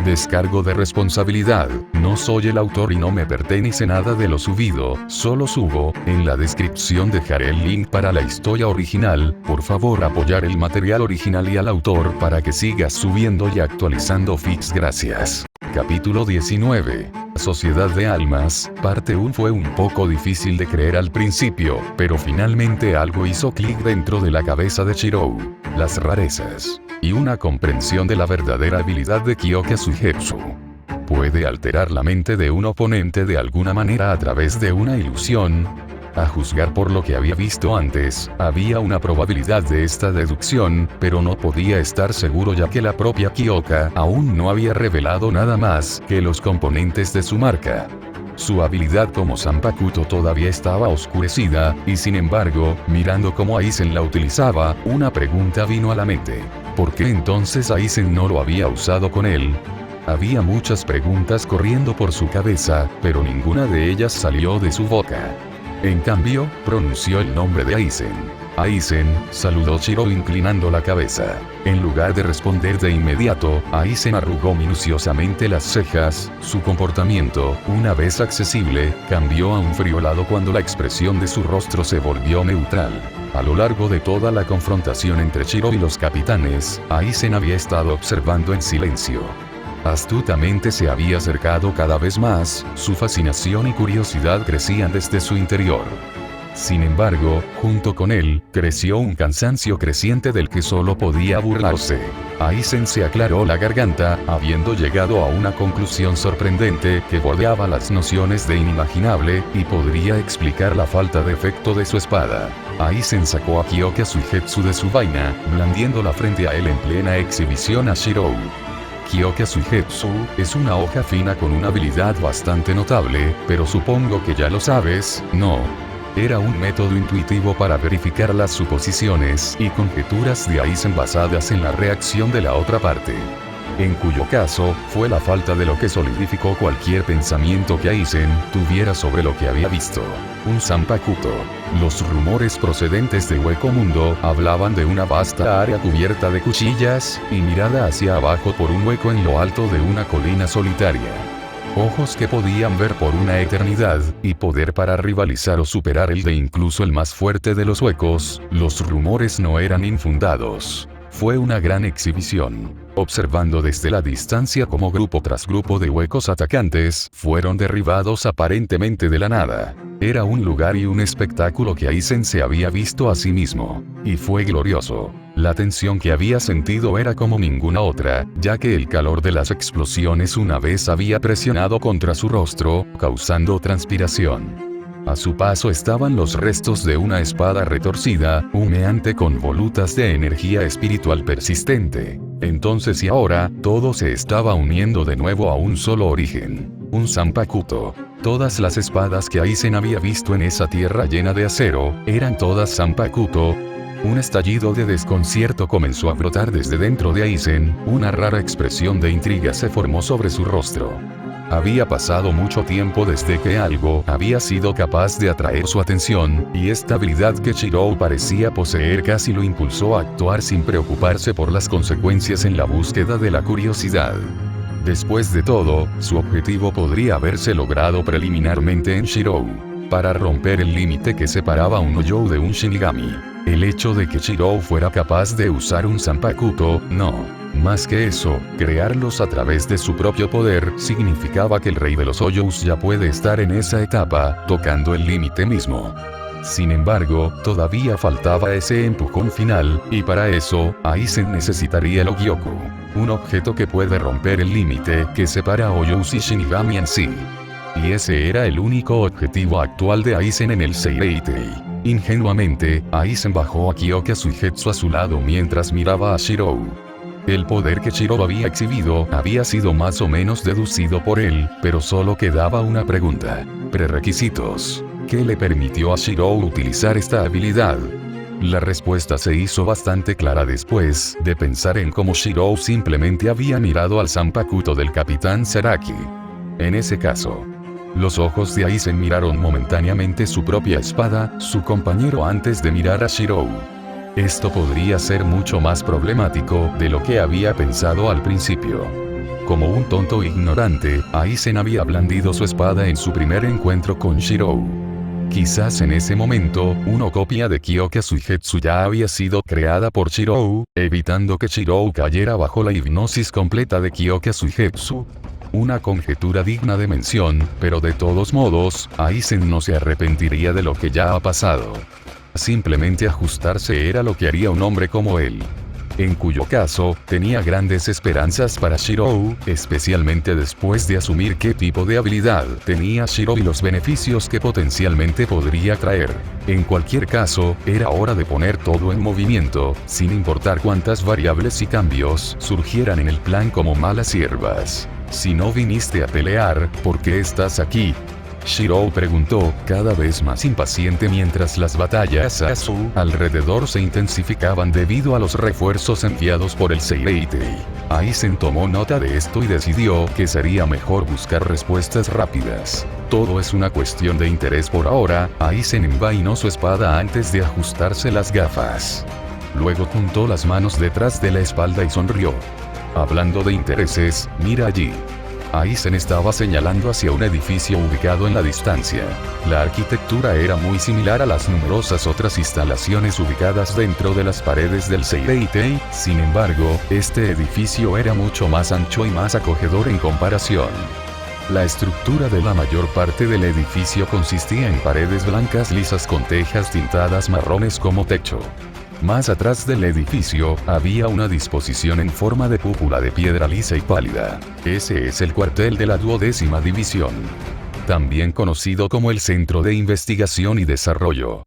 Descargo de responsabilidad. No soy el autor y no me pertenece nada de lo subido, solo subo. En la descripción dejaré el link para la historia original. Por favor apoyar el material original y al autor para que sigas subiendo y actualizando fics. Gracias. Capítulo 19. Sociedad de Almas, parte 1. Fue un poco difícil de creer al principio, pero finalmente algo hizo clic dentro de la cabeza de Shirou. Las rarezas. Y una comprensión de la verdadera habilidad de Kyoka Suigetsu. Puede alterar la mente de un oponente de alguna manera a través de una ilusión. A juzgar por lo que había visto antes, había una probabilidad de esta deducción, pero no podía estar seguro ya que la propia Kyoka aún no había revelado nada más que los componentes de su marca. Su habilidad como Zanpakuto todavía estaba oscurecida, y sin embargo, mirando cómo Aizen la utilizaba, una pregunta vino a la mente. ¿Por qué entonces Aizen no lo había usado con él? Había muchas preguntas corriendo por su cabeza, pero ninguna de ellas salió de su boca. En cambio, pronunció el nombre de Aizen. Aizen, saludó Shirou inclinando la cabeza. En lugar de responder de inmediato, Aizen arrugó minuciosamente las cejas. Su comportamiento, una vez accesible, cambió a un friolado cuando la expresión de su rostro se volvió neutral. A lo largo de toda la confrontación entre Shirou y los capitanes, Aizen había estado observando en silencio. Astutamente se había acercado cada vez más, su fascinación y curiosidad crecían desde su interior. Sin embargo, junto con él, creció un cansancio creciente del que solo podía burlarse. Aizen se aclaró la garganta, habiendo llegado a una conclusión sorprendente que bordeaba las nociones de inimaginable, y podría explicar la falta de efecto de su espada. Aizen sacó a Kyoka Suigetsu de su vaina, blandiéndola frente a él en plena exhibición a Shirou. Kyoka Suigetsu es una hoja fina con una habilidad bastante notable, pero supongo que ya lo sabes, ¿no? Era un método intuitivo para verificar las suposiciones y conjeturas de Aizen basadas en la reacción de la otra parte. En cuyo caso, fue la falta de lo que solidificó cualquier pensamiento que Aizen tuviera sobre lo que había visto. Un Zanpakuto. Los rumores procedentes de Hueco Mundo hablaban de una vasta área cubierta de cuchillas, y mirada hacia abajo por un hueco en lo alto de una colina solitaria. Ojos que podían ver por una eternidad, y poder para rivalizar o superar el de incluso el más fuerte de los huecos. Los rumores no eran infundados. Fue una gran exhibición. Observando desde la distancia cómo grupo tras grupo de huecos atacantes fueron derribados aparentemente de la nada. Era un lugar y un espectáculo que Aizen se había visto a sí mismo. Y fue glorioso. La tensión que había sentido era como ninguna otra, ya que el calor de las explosiones una vez había presionado contra su rostro, causando transpiración. A su paso estaban los restos de una espada retorcida, humeante con volutas de energía espiritual persistente. Entonces y ahora, todo se estaba uniendo de nuevo a un solo origen. Un Zanpakuto. Todas las espadas que Aizen había visto en esa tierra llena de acero, eran todas Zanpakuto. Un estallido de desconcierto comenzó a brotar desde dentro de Aizen, una rara expresión de intriga se formó sobre su rostro. Había pasado mucho tiempo desde que algo había sido capaz de atraer su atención, y esta habilidad que Shirou parecía poseer casi lo impulsó a actuar sin preocuparse por las consecuencias en la búsqueda de la curiosidad. Después de todo, su objetivo podría haberse logrado preliminarmente en Shirou. Para romper el límite que separaba un Ouyou de un Shinigami. El hecho de que Shirou fuera capaz de usar un Zanpakuto, no. Más que eso, crearlos a través de su propio poder, significaba que el rey de los Ouyous ya puede estar en esa etapa, tocando el límite mismo. Sin embargo, todavía faltaba ese empujón final, y para eso, Aizen necesitaría el Ogyoku. Un objeto que puede romper el límite que separa a Ouyous y Shinigami en sí. Y ese era el único objetivo actual de Aizen en el Seireitei. Ingenuamente, Aizen bajó a Kyoka Suigetsu a su lado mientras miraba a Shirou. El poder que Shirou había exhibido había sido más o menos deducido por él, pero solo quedaba una pregunta. Prerequisitos. ¿Qué le permitió a Shirou utilizar esta habilidad? La respuesta se hizo bastante clara después de pensar en cómo Shirou simplemente había mirado al Zanpakuto del Capitán Zaraki. En ese caso, los ojos de Aizen miraron momentáneamente su propia espada, su compañero antes de mirar a Shirou. Esto podría ser mucho más problemático de lo que había pensado al principio. Como un tonto ignorante, Aizen había blandido su espada en su primer encuentro con Shirou. Quizás en ese momento, una copia de Kyoka Suigetsu ya había sido creada por Shirou, evitando que Shirou cayera bajo la hipnosis completa de Kyoka Suigetsu. Una conjetura digna de mención, pero de todos modos, Aizen no se arrepentiría de lo que ya ha pasado. Simplemente ajustarse era lo que haría un hombre como él. En cuyo caso, tenía grandes esperanzas para Shirou, especialmente después de asumir qué tipo de habilidad tenía Shirou y los beneficios que potencialmente podría traer. En cualquier caso, era hora de poner todo en movimiento, sin importar cuántas variables y cambios surgieran en el plan como malas hierbas. Si no viniste a pelear, ¿por qué estás aquí? Shirou preguntó, cada vez más impaciente mientras las batallas a su alrededor se intensificaban debido a los refuerzos enviados por el Seireitei. Aizen tomó nota de esto y decidió que sería mejor buscar respuestas rápidas. Todo es una cuestión de interés por ahora. Aizen envainó su espada antes de ajustarse las gafas. Luego juntó las manos detrás de la espalda y sonrió. Hablando de intereses, mira allí. Aizen estaba señalando hacia un edificio ubicado en la distancia. La arquitectura era muy similar a las numerosas otras instalaciones ubicadas dentro de las paredes del Seireitei, sin embargo, este edificio era mucho más ancho y más acogedor en comparación. La estructura de la mayor parte del edificio consistía en paredes blancas lisas con tejas tintadas marrones como techo. Más atrás del edificio, había una disposición en forma de cúpula de piedra lisa y pálida. Ese es el cuartel de la 12ª División. También conocido como el Centro de Investigación y Desarrollo.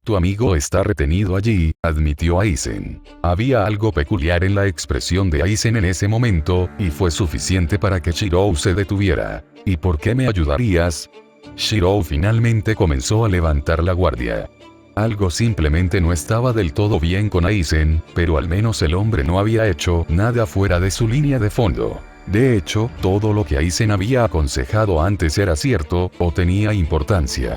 Tu amigo está retenido allí, admitió Aizen. Había algo peculiar en la expresión de Aizen en ese momento, y fue suficiente para que Shirou se detuviera. ¿Y por qué me ayudarías? Shirou finalmente comenzó a levantar la guardia. Algo simplemente no estaba del todo bien con Aizen, pero al menos el hombre no había hecho nada fuera de su línea de fondo. De hecho, todo lo que Aizen había aconsejado antes era cierto, o tenía importancia.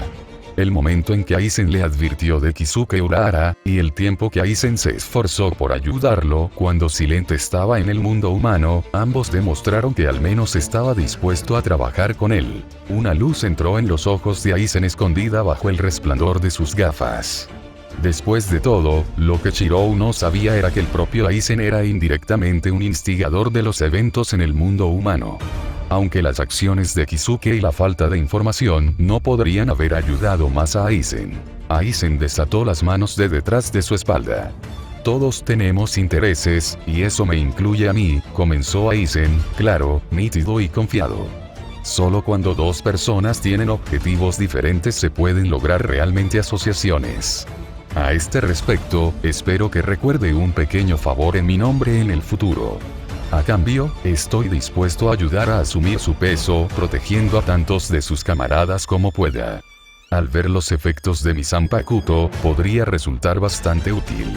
El momento en que Aizen le advirtió de Kisuke Urahara, y el tiempo que Aizen se esforzó por ayudarlo cuando Silente estaba en el mundo humano, ambos demostraron que al menos estaba dispuesto a trabajar con él. Una luz entró en los ojos de Aizen escondida bajo el resplandor de sus gafas. Después de todo, lo que Shirou no sabía era que el propio Aizen era indirectamente un instigador de los eventos en el mundo humano. Aunque las acciones de Kisuke y la falta de información no podrían haber ayudado más a Aizen. Aizen desató las manos de detrás de su espalda. Todos tenemos intereses, y eso me incluye a mí, comenzó Aizen, claro, nítido y confiado. Solo cuando dos personas tienen objetivos diferentes se pueden lograr realmente asociaciones. A este respecto, espero que recuerde un pequeño favor en mi nombre en el futuro. A cambio, estoy dispuesto a ayudar a asumir su peso, protegiendo a tantos de sus camaradas como pueda. Al ver los efectos de mi Zanpakuto, podría resultar bastante útil.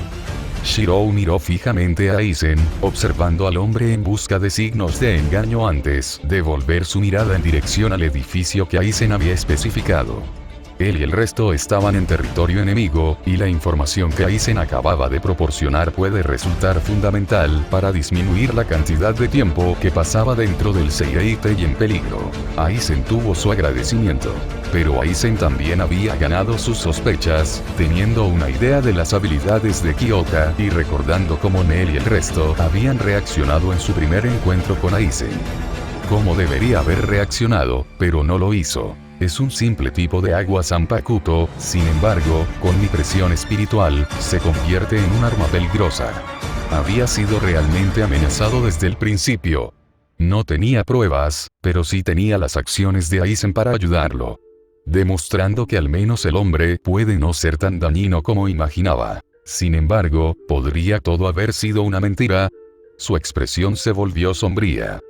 Shirou miró fijamente a Aizen, observando al hombre en busca de signos de engaño antes de volver su mirada en dirección al edificio que Aizen había especificado. Él y el resto estaban en territorio enemigo, y la información que Aizen acababa de proporcionar puede resultar fundamental para disminuir la cantidad de tiempo que pasaba dentro del Seireitei en peligro. Aizen tuvo su agradecimiento. Pero Aizen también había ganado sus sospechas, teniendo una idea de las habilidades de Kyoka y recordando cómo Nel y el resto habían reaccionado en su primer encuentro con Aizen. Cómo debería haber reaccionado, pero no lo hizo. Es un simple tipo de agua Zanpakuto, sin embargo, con mi presión espiritual, se convierte en un arma peligrosa. Había sido realmente amenazado desde el principio. No tenía pruebas, pero sí tenía las acciones de Aizen para ayudarlo. Demostrando que al menos el hombre puede no ser tan dañino como imaginaba. Sin embargo, ¿podría todo haber sido una mentira? Su expresión se volvió sombría.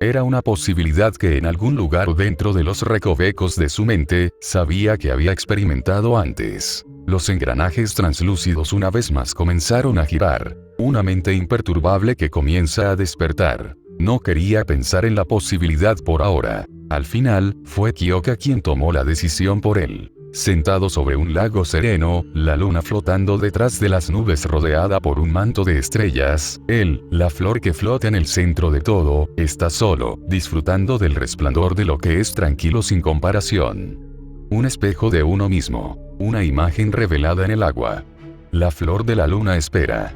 Era una posibilidad que en algún lugar dentro de los recovecos de su mente, sabía que había experimentado antes. Los engranajes translúcidos una vez más comenzaron a girar. Una mente imperturbable que comienza a despertar. No quería pensar en la posibilidad por ahora. Al final, fue Kyoka quien tomó la decisión por él. Sentado sobre un lago sereno, la luna flotando detrás de las nubes rodeada por un manto de estrellas, él, la flor que flota en el centro de todo, está solo, disfrutando del resplandor de lo que es tranquilo sin comparación. Un espejo de uno mismo. Una imagen revelada en el agua. La flor de la luna espera.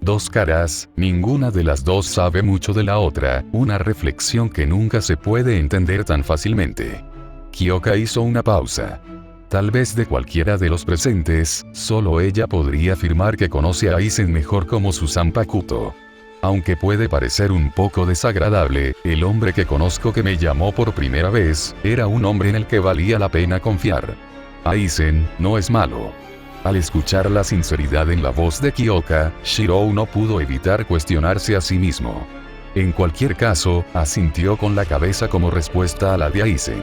Dos caras, ninguna de las dos sabe mucho de la otra, una reflexión que nunca se puede entender tan fácilmente. Kyoka hizo una pausa. Tal vez de cualquiera de los presentes, solo ella podría afirmar que conoce a Aizen mejor como su Zanpakuto. Aunque puede parecer un poco desagradable, el hombre que conozco que me llamó por primera vez, era un hombre en el que valía la pena confiar. Aizen no es malo. Al escuchar la sinceridad en la voz de Kyoka, Shirou no pudo evitar cuestionarse a sí mismo. En cualquier caso, asintió con la cabeza como respuesta a la de Aizen.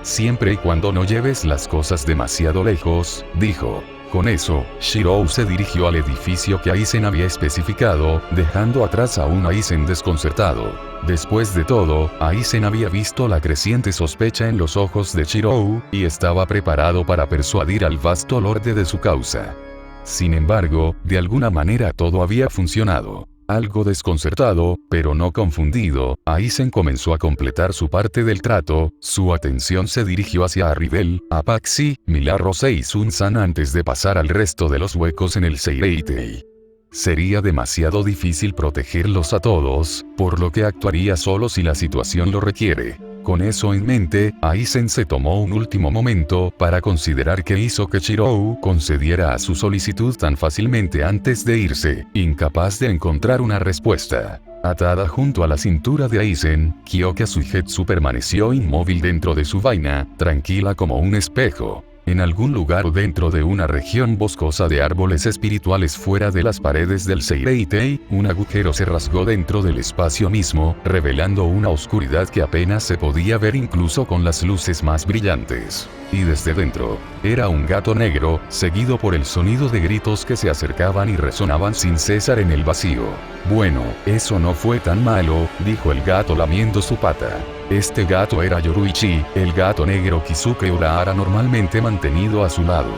Siempre y cuando no lleves las cosas demasiado lejos, dijo. Con eso, Shirou se dirigió al edificio que Aizen había especificado, dejando atrás a un Aizen desconcertado. Después de todo, Aizen había visto la creciente sospecha en los ojos de Shirou, y estaba preparado para persuadir al vasto lorde de su causa. Sin embargo, de alguna manera todo había funcionado. Algo desconcertado, pero no confundido, Aizen comenzó a completar su parte del trato, su atención se dirigió hacia Arribel, Apaxi, Milarose y Sun-san antes de pasar al resto de los huecos en el Seireitei. Sería demasiado difícil protegerlos a todos, por lo que actuaría solo si la situación lo requiere. Con eso en mente, Aizen se tomó un último momento para considerar qué hizo que Shirou concediera a su solicitud tan fácilmente antes de irse, incapaz de encontrar una respuesta. Atada junto a la cintura de Aizen, Kyoka Suigetsu permaneció inmóvil dentro de su vaina, tranquila como un espejo. En algún lugar dentro de una región boscosa de árboles espirituales fuera de las paredes del Seireitei, un agujero se rasgó dentro del espacio mismo, revelando una oscuridad que apenas se podía ver incluso con las luces más brillantes. Y desde dentro, era un gato negro, seguido por el sonido de gritos que se acercaban y resonaban sin cesar en el vacío. Bueno, eso no fue tan malo, dijo el gato lamiendo su pata. Este gato era Yoruichi, el gato negro Kisuke Urahara normalmente mantenido a su lado.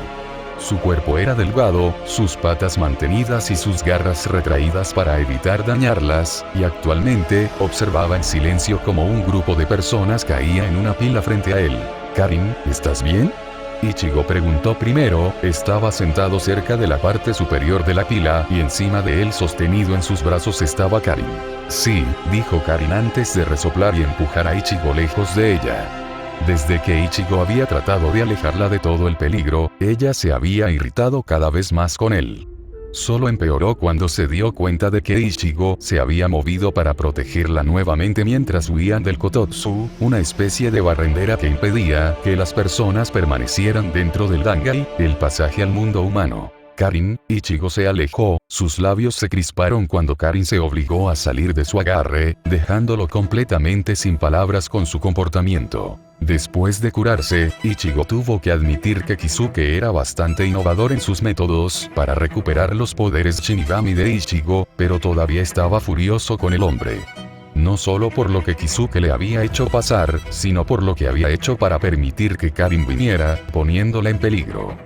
Su cuerpo era delgado, sus patas mantenidas y sus garras retraídas para evitar dañarlas, y actualmente, observaba en silencio como un grupo de personas caía en una pila frente a él. «Karin, ¿estás bien?». Ichigo preguntó primero, estaba sentado cerca de la parte superior de la pila y encima de él sostenido en sus brazos estaba Karin. «Sí», dijo Karin antes de resoplar y empujar a Ichigo lejos de ella. Desde que Ichigo había tratado de alejarla de todo el peligro, ella se había irritado cada vez más con él. Solo empeoró cuando se dio cuenta de que Ichigo se había movido para protegerla nuevamente mientras huían del Kototsu, una especie de barrendera que impedía que las personas permanecieran dentro del Dangai, el pasaje al mundo humano. Karin, Ichigo se alejó, sus labios se crisparon cuando Karin se obligó a salir de su agarre, dejándolo completamente sin palabras con su comportamiento. Después de curarse, Ichigo tuvo que admitir que Kisuke era bastante innovador en sus métodos para recuperar los poderes Shinigami de Ichigo, pero todavía estaba furioso con el hombre. No solo por lo que Kisuke le había hecho pasar, sino por lo que había hecho para permitir que Karin viniera, poniéndola en peligro.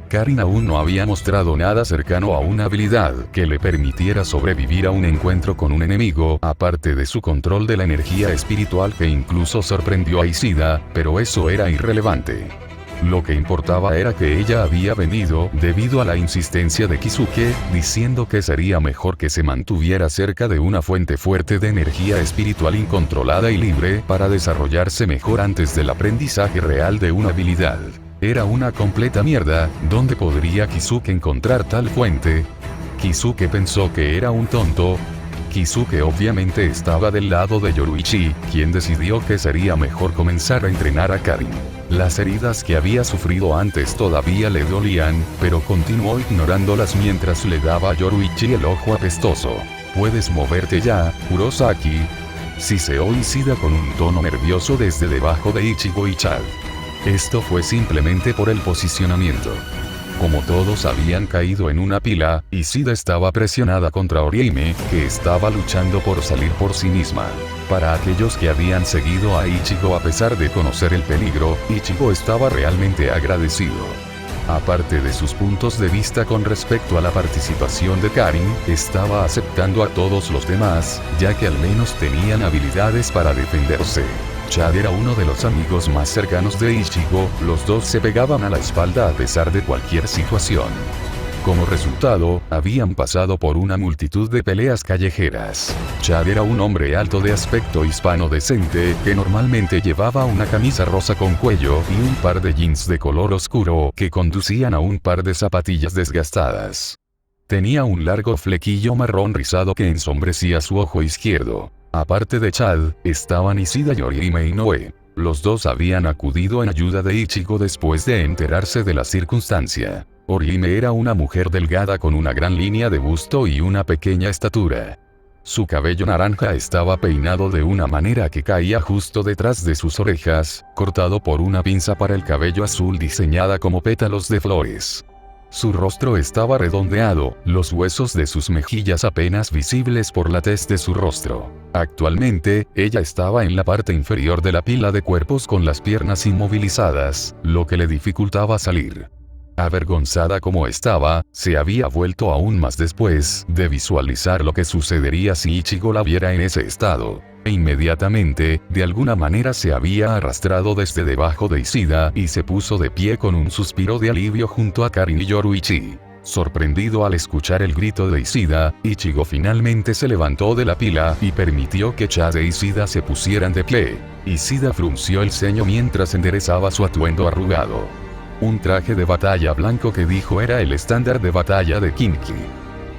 Karin aún no había mostrado nada cercano a una habilidad que le permitiera sobrevivir a un encuentro con un enemigo, aparte de su control de la energía espiritual que incluso sorprendió a Ishida, pero eso era irrelevante. Lo que importaba era que ella había venido debido a la insistencia de Kisuke, diciendo que sería mejor que se mantuviera cerca de una fuente fuerte de energía espiritual incontrolada y libre para desarrollarse mejor antes del aprendizaje real de una habilidad. Era una completa mierda, ¿dónde podría Kisuke encontrar tal fuente? Kisuke pensó que era un tonto. Kisuke obviamente estaba del lado de Yoruichi, quien decidió que sería mejor comenzar a entrenar a Karin. Las heridas que había sufrido antes todavía le dolían, pero continuó ignorándolas mientras le daba a Yoruichi el ojo apestoso. «¿Puedes moverte ya, Kurosaki?», siseó Ishida con un tono nervioso desde debajo de Ichigo y Chad. Esto fue simplemente por el posicionamiento. Como todos habían caído en una pila, Ishida estaba presionada contra Orihime, que estaba luchando por salir por sí misma. Para aquellos que habían seguido a Ichigo a pesar de conocer el peligro, Ichigo estaba realmente agradecido. Aparte de sus puntos de vista con respecto a la participación de Karin, estaba aceptando a todos los demás, ya que al menos tenían habilidades para defenderse. Chad era uno de los amigos más cercanos de Ichigo, los dos se pegaban a la espalda a pesar de cualquier situación. Como resultado, habían pasado por una multitud de peleas callejeras. Chad era un hombre alto de aspecto hispano decente, que normalmente llevaba una camisa rosa con cuello y un par de jeans de color oscuro que conducían a un par de zapatillas desgastadas. Tenía un largo flequillo marrón rizado que ensombrecía su ojo izquierdo. Aparte de Chad, estaban Ishida y Orihime Inoue. Los dos habían acudido en ayuda de Ichigo después de enterarse de la circunstancia. Orihime era una mujer delgada con una gran línea de busto y una pequeña estatura. Su cabello naranja estaba peinado de una manera que caía justo detrás de sus orejas, cortado por una pinza para el cabello azul diseñada como pétalos de flores. Su rostro estaba redondeado, los huesos de sus mejillas apenas visibles por la tez de su rostro. Actualmente, ella estaba en la parte inferior de la pila de cuerpos con las piernas inmovilizadas, lo que le dificultaba salir. Avergonzada como estaba, se había vuelto aún más después de visualizar lo que sucedería si Ichigo la viera en ese estado. E inmediatamente, de alguna manera se había arrastrado desde debajo de Ishida y se puso de pie con un suspiro de alivio junto a Karin y Yoruichi. Sorprendido al escuchar el grito de Ishida, Ichigo finalmente se levantó de la pila y permitió que Chad e Ishida se pusieran de pie. Ishida frunció el ceño mientras enderezaba su atuendo arrugado. Un traje de batalla blanco que dijo era el estándar de batalla de Kinki.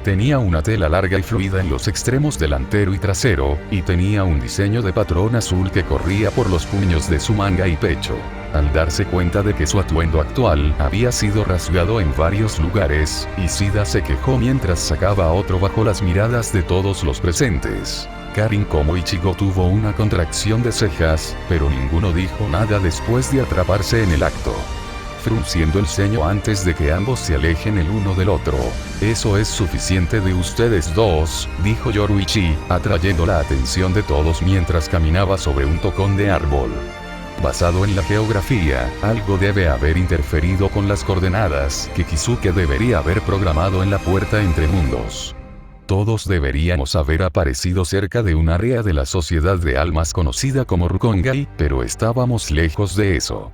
Tenía una tela larga y fluida en los extremos delantero y trasero, y tenía un diseño de patrón azul que corría por los puños de su manga y pecho. Al darse cuenta de que su atuendo actual había sido rasgado en varios lugares, Ishida se quejó mientras sacaba a otro bajo las miradas de todos los presentes. Karin como Ichigo tuvo una contracción de cejas, pero ninguno dijo nada después de atraparse en el acto. Frunciendo el ceño antes de que ambos se alejen el uno del otro. Eso es suficiente de ustedes dos, dijo Yoruichi, atrayendo la atención de todos mientras caminaba sobre un tocón de árbol. Basado en la geografía, algo debe haber interferido con las coordenadas que Kisuke debería haber programado en la puerta entre mundos. Todos deberíamos haber aparecido cerca de un área de la sociedad de almas conocida como Rukongai, pero estábamos lejos de eso.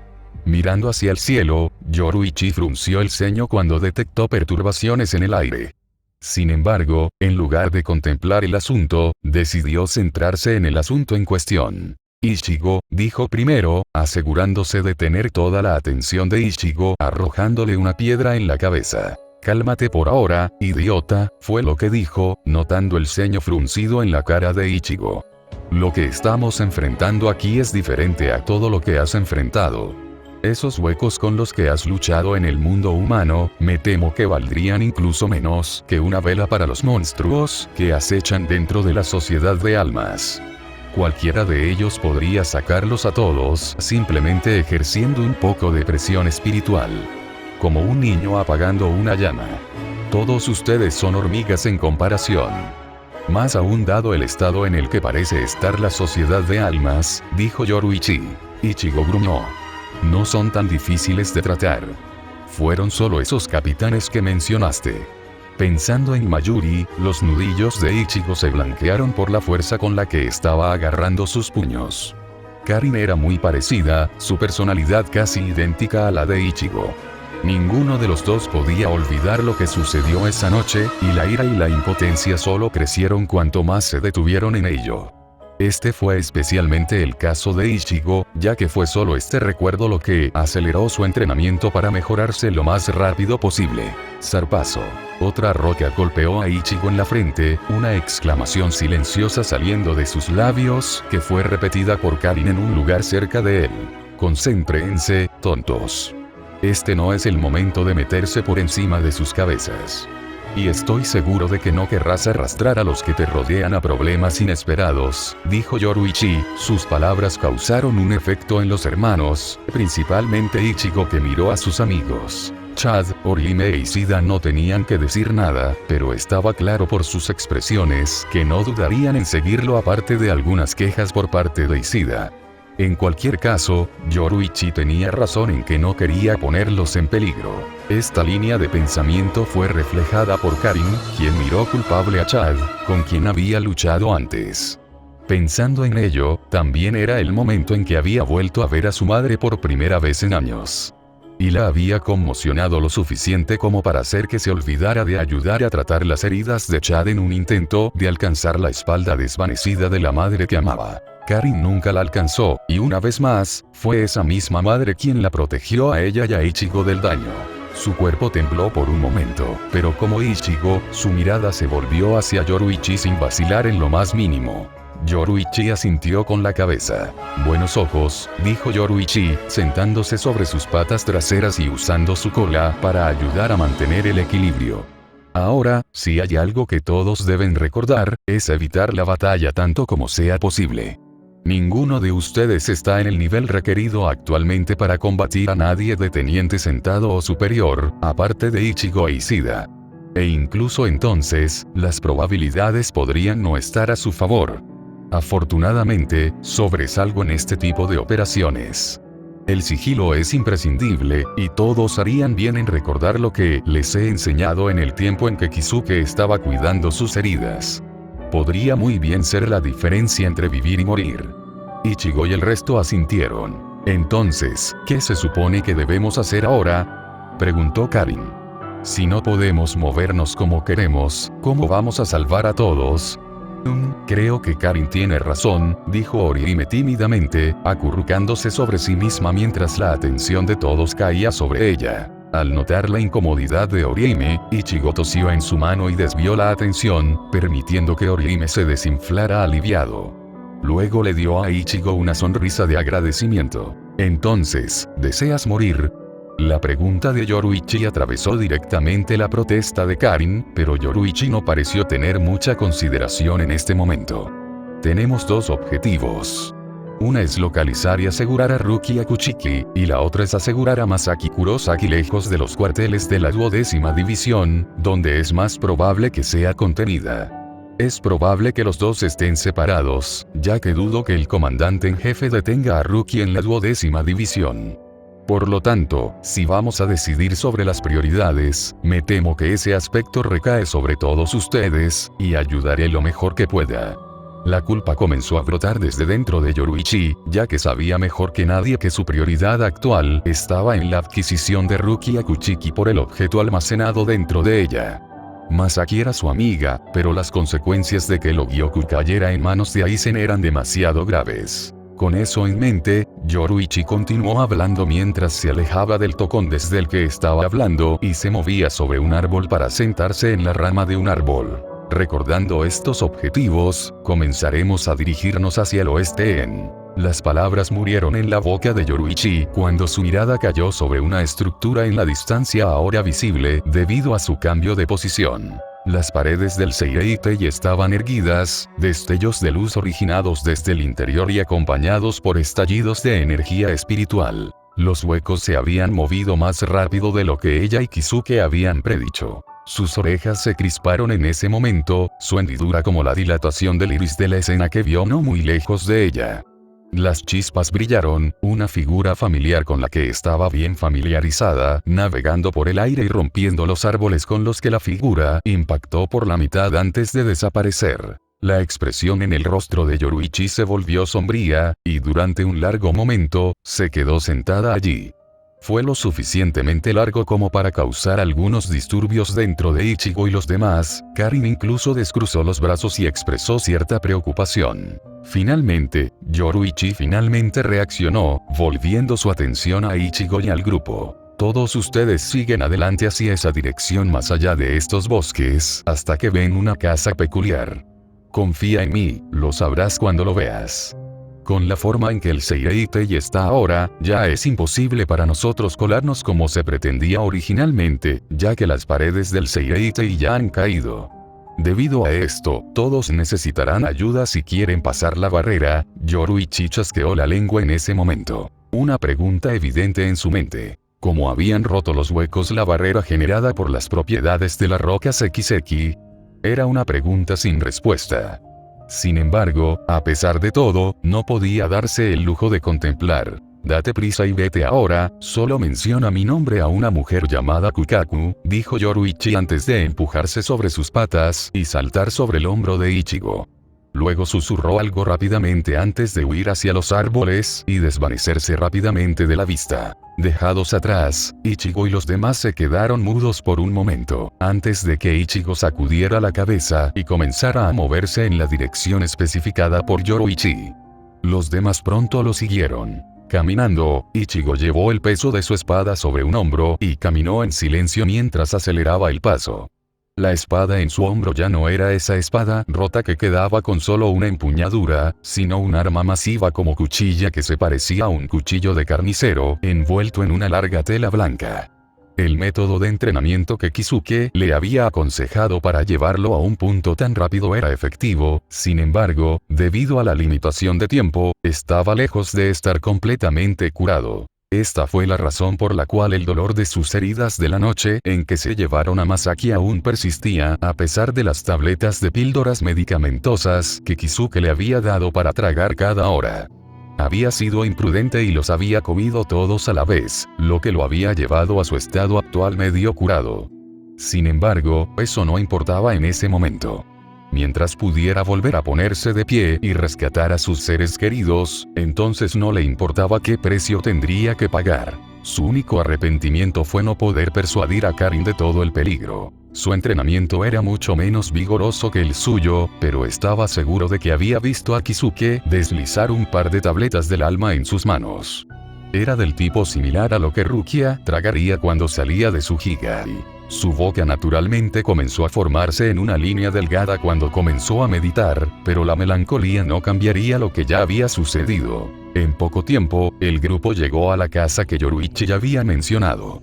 Mirando hacia el cielo, Yoruichi frunció el ceño cuando detectó perturbaciones en el aire. Sin embargo, en lugar de contemplar el asunto, decidió centrarse en el asunto en cuestión. Ichigo, dijo primero, asegurándose de tener toda la atención de Ichigo arrojándole una piedra en la cabeza. Cálmate por ahora, idiota, fue lo que dijo, notando el ceño fruncido en la cara de Ichigo. Lo que estamos enfrentando aquí es diferente a todo lo que has enfrentado. Esos huecos con los que has luchado en el mundo humano, me temo que valdrían incluso menos que una vela para los monstruos que acechan dentro de la sociedad de almas. Cualquiera de ellos podría sacarlos a todos simplemente ejerciendo un poco de presión espiritual. Como un niño apagando una llama. Todos ustedes son hormigas en comparación. Más aún dado el estado en el que parece estar la sociedad de almas, dijo Yoruichi. Ichigo gruñó. No son tan difíciles de tratar. Fueron solo esos capitanes que mencionaste. Pensando en Mayuri, los nudillos de Ichigo se blanquearon por la fuerza con la que estaba agarrando sus puños. Karin era muy parecida, su personalidad casi idéntica a la de Ichigo. Ninguno de los dos podía olvidar lo que sucedió esa noche, y la ira y la impotencia solo crecieron cuanto más se detuvieron en ello. Este fue especialmente el caso de Ichigo, ya que fue solo este recuerdo lo que aceleró su entrenamiento para mejorarse lo más rápido posible. Zarpazo. Otra roca golpeó a Ichigo en la frente, una exclamación silenciosa saliendo de sus labios, que fue repetida por Karin en un lugar cerca de él. Concéntrense, tontos. Este no es el momento de meterse por encima de sus cabezas. Y estoy seguro de que no querrás arrastrar a los que te rodean a problemas inesperados, dijo Yoruichi. Sus palabras causaron un efecto en los hermanos, principalmente Ichigo que miró a sus amigos. Chad, Orihime e Ishida no tenían que decir nada, pero estaba claro por sus expresiones que no dudarían en seguirlo aparte de algunas quejas por parte de Ishida. En cualquier caso, Yoruichi tenía razón en que no quería ponerlos en peligro. Esta línea de pensamiento fue reflejada por Karin, quien miró culpable a Chad, con quien había luchado antes. Pensando en ello, también era el momento en que había vuelto a ver a su madre por primera vez en años. Y la había conmocionado lo suficiente como para hacer que se olvidara de ayudar a tratar las heridas de Chad en un intento de alcanzar la espalda desvanecida de la madre que amaba. Karin nunca la alcanzó, y una vez más, fue esa misma madre quien la protegió a ella y a Ichigo del daño. Su cuerpo tembló por un momento, pero como Ichigo, su mirada se volvió hacia Yoruichi sin vacilar en lo más mínimo. Yoruichi asintió con la cabeza. Buenos ojos, dijo Yoruichi, sentándose sobre sus patas traseras y usando su cola para ayudar a mantener el equilibrio. Ahora, si hay algo que todos deben recordar, es evitar la batalla tanto como sea posible. Ninguno de ustedes está en el nivel requerido actualmente para combatir a nadie de teniente sentado o superior, aparte de Ichigo e Ishida. E incluso entonces, las probabilidades podrían no estar a su favor. Afortunadamente, sobresalgo en este tipo de operaciones. El sigilo es imprescindible, y todos harían bien en recordar lo que les he enseñado en el tiempo en que Kisuke estaba cuidando sus heridas. Podría muy bien ser la diferencia entre vivir y morir. Ichigo y el resto asintieron. Entonces, ¿qué se supone que debemos hacer ahora?, preguntó Karin. Si no podemos movernos como queremos, ¿cómo vamos a salvar a todos? Creo que Karin tiene razón, dijo Orihime tímidamente, acurrucándose sobre sí misma mientras la atención de todos caía sobre ella. Al notar la incomodidad de Orihime, Ichigo tosió en su mano y desvió la atención, permitiendo que Orihime se desinflara aliviado. Luego le dio a Ichigo una sonrisa de agradecimiento. Entonces, ¿deseas morir? La pregunta de Yoruichi atravesó directamente la protesta de Karin, pero Yoruichi no pareció tener mucha consideración en este momento. Tenemos dos objetivos. Una es localizar y asegurar a Ruki Akuchiki, y la otra es asegurar a Masaki Kurosaki lejos de los cuarteles de la 12ª división, donde es más probable que sea contenida. Es probable que los dos estén separados, ya que dudo que el comandante en jefe detenga a Ruki en la 12ª división. Por lo tanto, si vamos a decidir sobre las prioridades, me temo que ese aspecto recae sobre todos ustedes, y ayudaré lo mejor que pueda. La culpa comenzó a brotar desde dentro de Yoruichi, ya que sabía mejor que nadie que su prioridad actual estaba en la adquisición de Ruki Akuchiki por el objeto almacenado dentro de ella. Masaki era su amiga, pero las consecuencias de que Logioku cayera en manos de Aizen eran demasiado graves. Con eso en mente, Yoruichi continuó hablando mientras se alejaba del tocón desde el que estaba hablando y se movía sobre un árbol para sentarse en la rama de un árbol. Recordando estos objetivos, comenzaremos a dirigirnos hacia el oeste en... Las palabras murieron en la boca de Yoruichi cuando su mirada cayó sobre una estructura en la distancia ahora visible debido a su cambio de posición. Las paredes del Seireitei estaban erguidas, destellos de luz originados desde el interior y acompañados por estallidos de energía espiritual. Los huecos se habían movido más rápido de lo que ella y Kisuke habían predicho. Sus orejas se crisparon en ese momento, su hendidura como la dilatación del iris de la escena que vio no muy lejos de ella. Las chispas brillaron, una figura familiar con la que estaba bien familiarizada, navegando por el aire y rompiendo los árboles con los que la figura impactó por la mitad antes de desaparecer. La expresión en el rostro de Yoruichi se volvió sombría, y durante un largo momento, se quedó sentada allí. Fue lo suficientemente largo como para causar algunos disturbios dentro de Ichigo y los demás. Karin incluso descruzó los brazos y expresó cierta preocupación. Finalmente, Yoruichi reaccionó, volviendo su atención a Ichigo y al grupo. Todos ustedes siguen adelante hacia esa dirección más allá de estos bosques, hasta que ven una casa peculiar. Confía en mí, lo sabrás cuando lo veas. Con la forma en que el Seireitei está ahora, ya es imposible para nosotros colarnos como se pretendía originalmente, ya que las paredes del Seireitei ya han caído. Debido a esto, todos necesitarán ayuda si quieren pasar la barrera. Yoruichi chasqueó la lengua en ese momento. Una pregunta evidente en su mente. ¿Cómo habían roto los huecos la barrera generada por las propiedades de las rocas XX? Era una pregunta sin respuesta. Sin embargo, a pesar de todo, no podía darse el lujo de contemplar. Date prisa y vete ahora, solo menciona mi nombre a una mujer llamada Kukaku, dijo Yoruichi antes de empujarse sobre sus patas y saltar sobre el hombro de Ichigo. Luego susurró algo rápidamente antes de huir hacia los árboles y desvanecerse rápidamente de la vista. Dejados atrás, Ichigo y los demás se quedaron mudos por un momento, antes de que Ichigo sacudiera la cabeza y comenzara a moverse en la dirección especificada por Yoruichi. Los demás pronto lo siguieron. Caminando, Ichigo llevó el peso de su espada sobre un hombro y caminó en silencio mientras aceleraba el paso. La espada en su hombro ya no era esa espada rota que quedaba con solo una empuñadura, sino un arma masiva como cuchilla que se parecía a un cuchillo de carnicero, envuelto en una larga tela blanca. El método de entrenamiento que Kisuke le había aconsejado para llevarlo a un punto tan rápido era efectivo, sin embargo, debido a la limitación de tiempo, estaba lejos de estar completamente curado. Esta fue la razón por la cual el dolor de sus heridas de la noche en que se llevaron a Masaki aún persistía a pesar de las tabletas de píldoras medicamentosas que Kisuke le había dado para tragar cada hora. Había sido imprudente y los había comido todos a la vez, lo que lo había llevado a su estado actual medio curado. Sin embargo, eso no importaba en ese momento. Mientras pudiera volver a ponerse de pie y rescatar a sus seres queridos, entonces no le importaba qué precio tendría que pagar. Su único arrepentimiento fue no poder persuadir a Karin de todo el peligro. Su entrenamiento era mucho menos vigoroso que el suyo, pero estaba seguro de que había visto a Kisuke deslizar un par de tabletas del alma en sus manos. Era del tipo similar a lo que Rukia tragaría cuando salía de su Higari. Su boca naturalmente comenzó a formarse en una línea delgada cuando comenzó a meditar, pero la melancolía no cambiaría lo que ya había sucedido. En poco tiempo, el grupo llegó a la casa que Yoruichi ya había mencionado.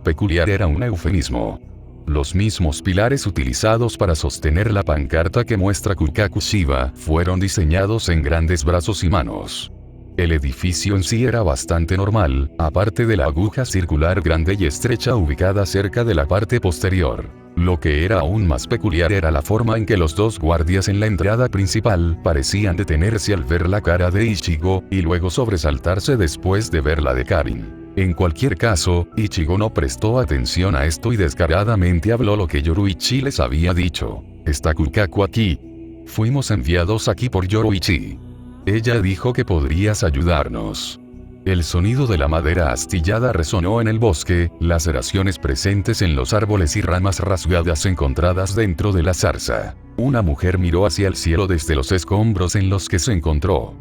Peculiar era un eufemismo. Los mismos pilares utilizados para sostener la pancarta que muestra Kukaku Shiba fueron diseñados en grandes brazos y manos. El edificio en sí era bastante normal, aparte de la aguja circular grande y estrecha ubicada cerca de la parte posterior. Lo que era aún más peculiar era la forma en que los dos guardias en la entrada principal parecían detenerse al ver la cara de Ichigo, y luego sobresaltarse después de ver la de Karin. En cualquier caso, Ichigo no prestó atención a esto y descaradamente habló lo que Yoruichi les había dicho. ¿Está Kukaku aquí? Fuimos enviados aquí por Yoruichi. Ella dijo que podrías ayudarnos. El sonido de la madera astillada resonó en el bosque, laceraciones presentes en los árboles y ramas rasgadas encontradas dentro de la zarza. Una mujer miró hacia el cielo desde los escombros en los que se encontró.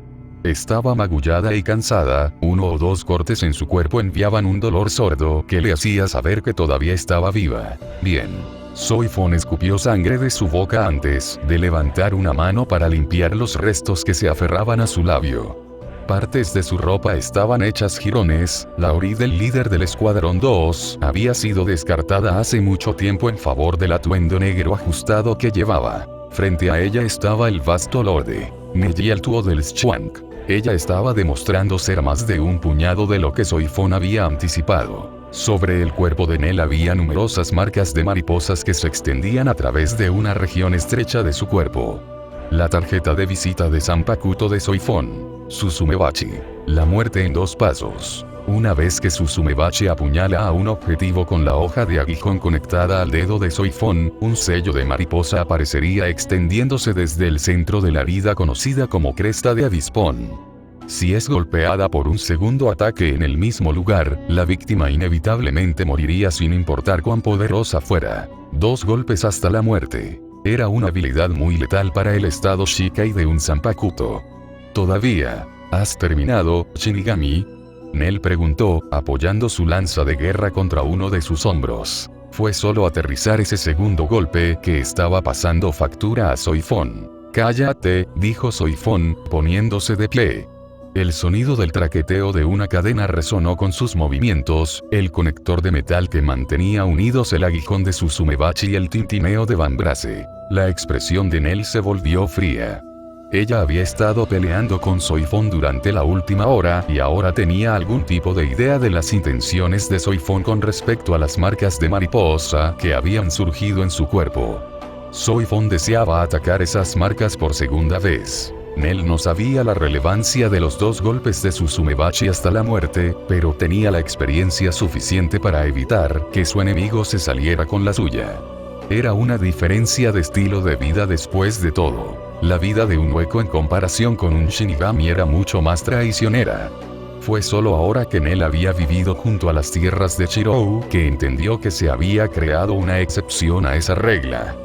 Estaba magullada y cansada, 1 o 2 cortes en su cuerpo enviaban un dolor sordo que le hacía saber que todavía estaba viva. Bien. Soifon escupió sangre de su boca antes de levantar una mano para limpiar los restos que se aferraban a su labio. Partes de su ropa estaban hechas jirones, la ori del líder del Escuadrón 2 había sido descartada hace mucho tiempo en favor del atuendo negro ajustado que llevaba. Frente a ella estaba el vasto lorde Nejialtuo del Schwank. Ella estaba demostrando ser más de un puñado de lo que Soifon había anticipado. Sobre el cuerpo de Nel había numerosas marcas de mariposas que se extendían a través de una región estrecha de su cuerpo. La tarjeta de visita de Zanpakuto de Soifon. Suzumebachi. La muerte en 2 pasos. Una vez que Suzumebachi apuñala a un objetivo con la hoja de aguijón conectada al dedo de Soifon, un sello de mariposa aparecería extendiéndose desde el centro de la herida conocida como cresta de avispón. Si es golpeada por un segundo ataque en el mismo lugar, la víctima inevitablemente moriría sin importar cuán poderosa fuera. 2 golpes hasta la muerte. Era una habilidad muy letal para el estado Shikai de un Zanpakuto. ¿Todavía has terminado, Shinigami? Nel preguntó, apoyando su lanza de guerra contra uno de sus hombros. Fue solo aterrizar ese segundo golpe que estaba pasando factura a Soifon. Cállate, dijo Soifon, poniéndose de pie. El sonido del traqueteo de una cadena resonó con sus movimientos, el conector de metal que mantenía unidos el aguijón de Suzumebachi y el tintineo de Van Brase. La expresión de Nel se volvió fría. Ella había estado peleando con Soifon durante la última hora y ahora tenía algún tipo de idea de las intenciones de Soifon con respecto a las marcas de mariposa que habían surgido en su cuerpo. Soifon deseaba atacar esas marcas por segunda vez. Nel no sabía la relevancia de los 2 golpes de Suzumebachi hasta la muerte, pero tenía la experiencia suficiente para evitar que su enemigo se saliera con la suya. Era una diferencia de estilo de vida después de todo. La vida de un hueco en comparación con un Shinigami era mucho más traicionera. Fue solo ahora que Nel había vivido junto a las tierras de Shirou que entendió que se había creado una excepción a esa regla.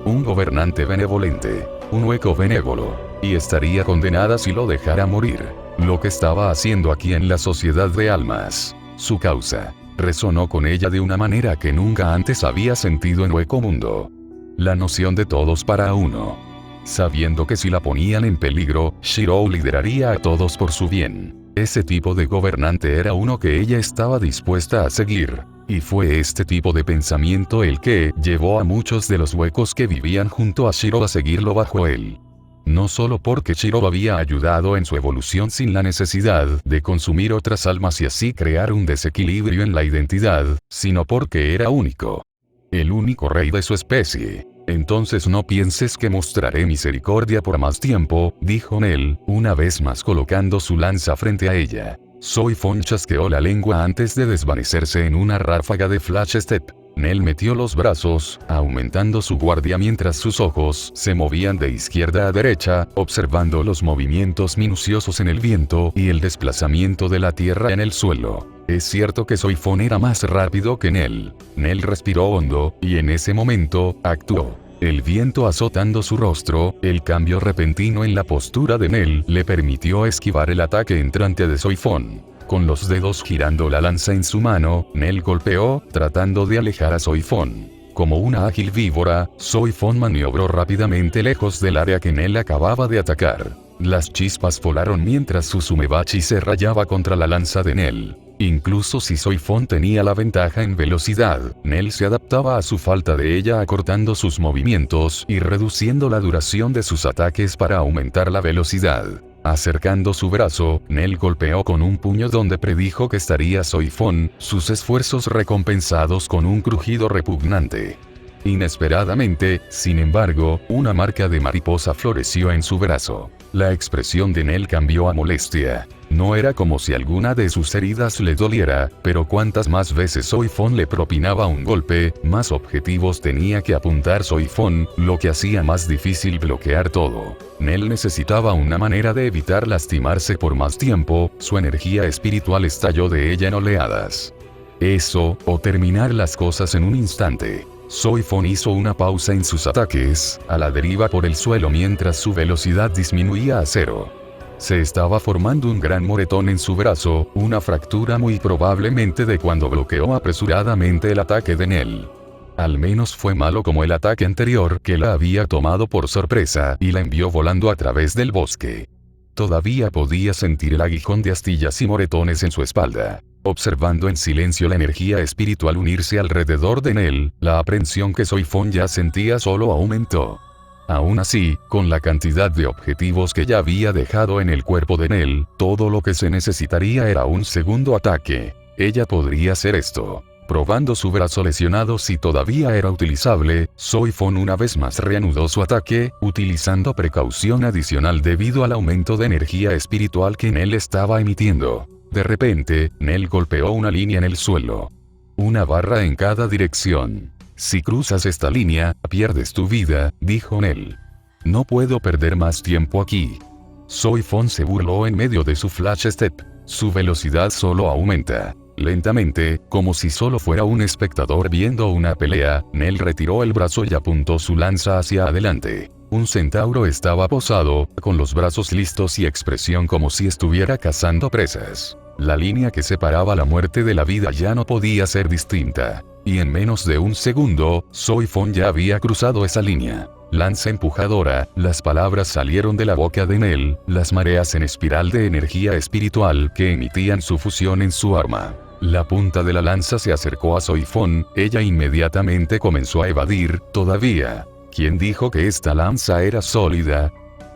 Un gobernante benevolente, un hueco benévolo, y estaría condenada si lo dejara morir. Lo que estaba haciendo aquí en la sociedad de almas, su causa, resonó con ella de una manera que nunca antes había sentido en Hueco Mundo. La noción de todos para uno. Sabiendo que si la ponían en peligro, Shirou lideraría a todos por su bien. Ese tipo de gobernante era uno que ella estaba dispuesta a seguir. Y fue este tipo de pensamiento el que llevó a muchos de los huecos que vivían junto a Shirou a seguirlo bajo él. No solo porque Shirou había ayudado en su evolución sin la necesidad de consumir otras almas y así crear un desequilibrio en la identidad, sino porque era único. El único rey de su especie. Entonces no pienses que mostraré misericordia por más tiempo, dijo Nel, una vez más colocando su lanza frente a ella. Soifon chasqueó la lengua antes de desvanecerse en una ráfaga de Flash Step. Nel metió los brazos, aumentando su guardia mientras sus ojos se movían de izquierda a derecha, observando los movimientos minuciosos en el viento y el desplazamiento de la tierra en el suelo. Es cierto que Soifon era más rápido que Nel. Nel respiró hondo, y en ese momento, actuó. El viento azotando su rostro, el cambio repentino en la postura de Nel le permitió esquivar el ataque entrante de Soifon. Con los dedos girando la lanza en su mano, Nel golpeó, tratando de alejar a Soifon. Como una ágil víbora, Soifon maniobró rápidamente lejos del área que Nel acababa de atacar. Las chispas volaron mientras Suzumebachi se rayaba contra la lanza de Nel. Incluso si Soifon tenía la ventaja en velocidad, Nel se adaptaba a su falta de ella acortando sus movimientos y reduciendo la duración de sus ataques para aumentar la velocidad. Acercando su brazo, Nel golpeó con un puño donde predijo que estaría Soifon, sus esfuerzos recompensados con un crujido repugnante. Inesperadamente, sin embargo, una marca de mariposa floreció en su brazo. La expresión de Nel cambió a molestia. No era como si alguna de sus heridas le doliera, pero cuantas más veces Soifon le propinaba un golpe, más objetivos tenía que apuntar Soifon, lo que hacía más difícil bloquear todo. Nel necesitaba una manera de evitar lastimarse por más tiempo, su energía espiritual estalló de ella en oleadas. Eso, o terminar las cosas en un instante. Soifon hizo una pausa en sus ataques, a la deriva por el suelo mientras su velocidad disminuía a 0. Se estaba formando un gran moretón en su brazo, una fractura muy probablemente de cuando bloqueó apresuradamente el ataque de Nel. Al menos fue malo como el ataque anterior que la había tomado por sorpresa y la envió volando a través del bosque. Todavía podía sentir el aguijón de astillas y moretones en su espalda. Observando en silencio la energía espiritual unirse alrededor de Nel, la aprensión que Soifon ya sentía solo aumentó. Aún así, con la cantidad de objetivos que ya había dejado en el cuerpo de Nel, todo lo que se necesitaría era un segundo ataque. Ella podría hacer esto. Probando su brazo lesionado si todavía era utilizable, Soifon una vez más reanudó su ataque, utilizando precaución adicional debido al aumento de energía espiritual que Nel estaba emitiendo. De repente, Nel golpeó una línea en el suelo. Una barra en cada dirección. Si cruzas esta línea, pierdes tu vida, dijo Nel. No puedo perder más tiempo aquí. Soifon se burló en medio de su Flash Step. Su velocidad solo aumenta. Lentamente, como si solo fuera un espectador viendo una pelea, Nel retiró el brazo y apuntó su lanza hacia adelante. Un centauro estaba posado, con los brazos listos y expresión como si estuviera cazando presas. La línea que separaba la muerte de la vida ya no podía ser distinta. Y en menos de un segundo, Soifon ya había cruzado esa línea. Lanza empujadora, las palabras salieron de la boca de Nel, las mareas en espiral de energía espiritual que emitían su fusión en su arma. La punta de la lanza se acercó a Soifon, ella inmediatamente comenzó a evadir, todavía. ¿Quién dijo que esta lanza era sólida?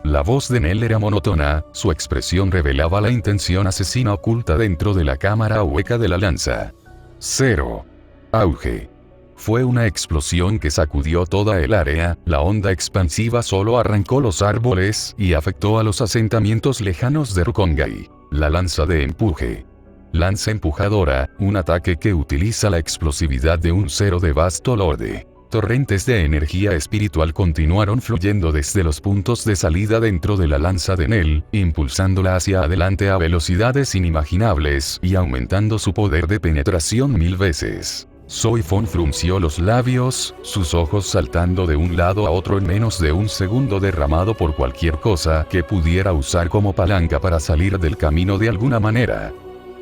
La voz de Nell era monótona, su expresión revelaba la intención asesina oculta dentro de la cámara hueca de la lanza. 0. Auge. Fue una explosión que sacudió toda el área, la onda expansiva solo arrancó los árboles y afectó a los asentamientos lejanos de Rukongai. La lanza de empuje. Lanza empujadora, un ataque que utiliza la explosividad de un 0 de vasto lorde. Torrentes de energía espiritual continuaron fluyendo desde los puntos de salida dentro de la lanza de Nell, impulsándola hacia adelante a velocidades inimaginables y aumentando su poder de penetración 1000 veces. Soifon frunció los labios, sus ojos saltando de un lado a otro en menos de un segundo, derramado por cualquier cosa que pudiera usar como palanca para salir del camino de alguna manera.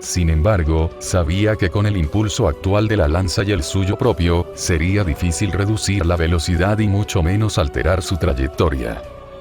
Sin embargo, sabía que con el impulso actual de la lanza y el suyo propio, sería difícil reducir la velocidad y mucho menos alterar su trayectoria.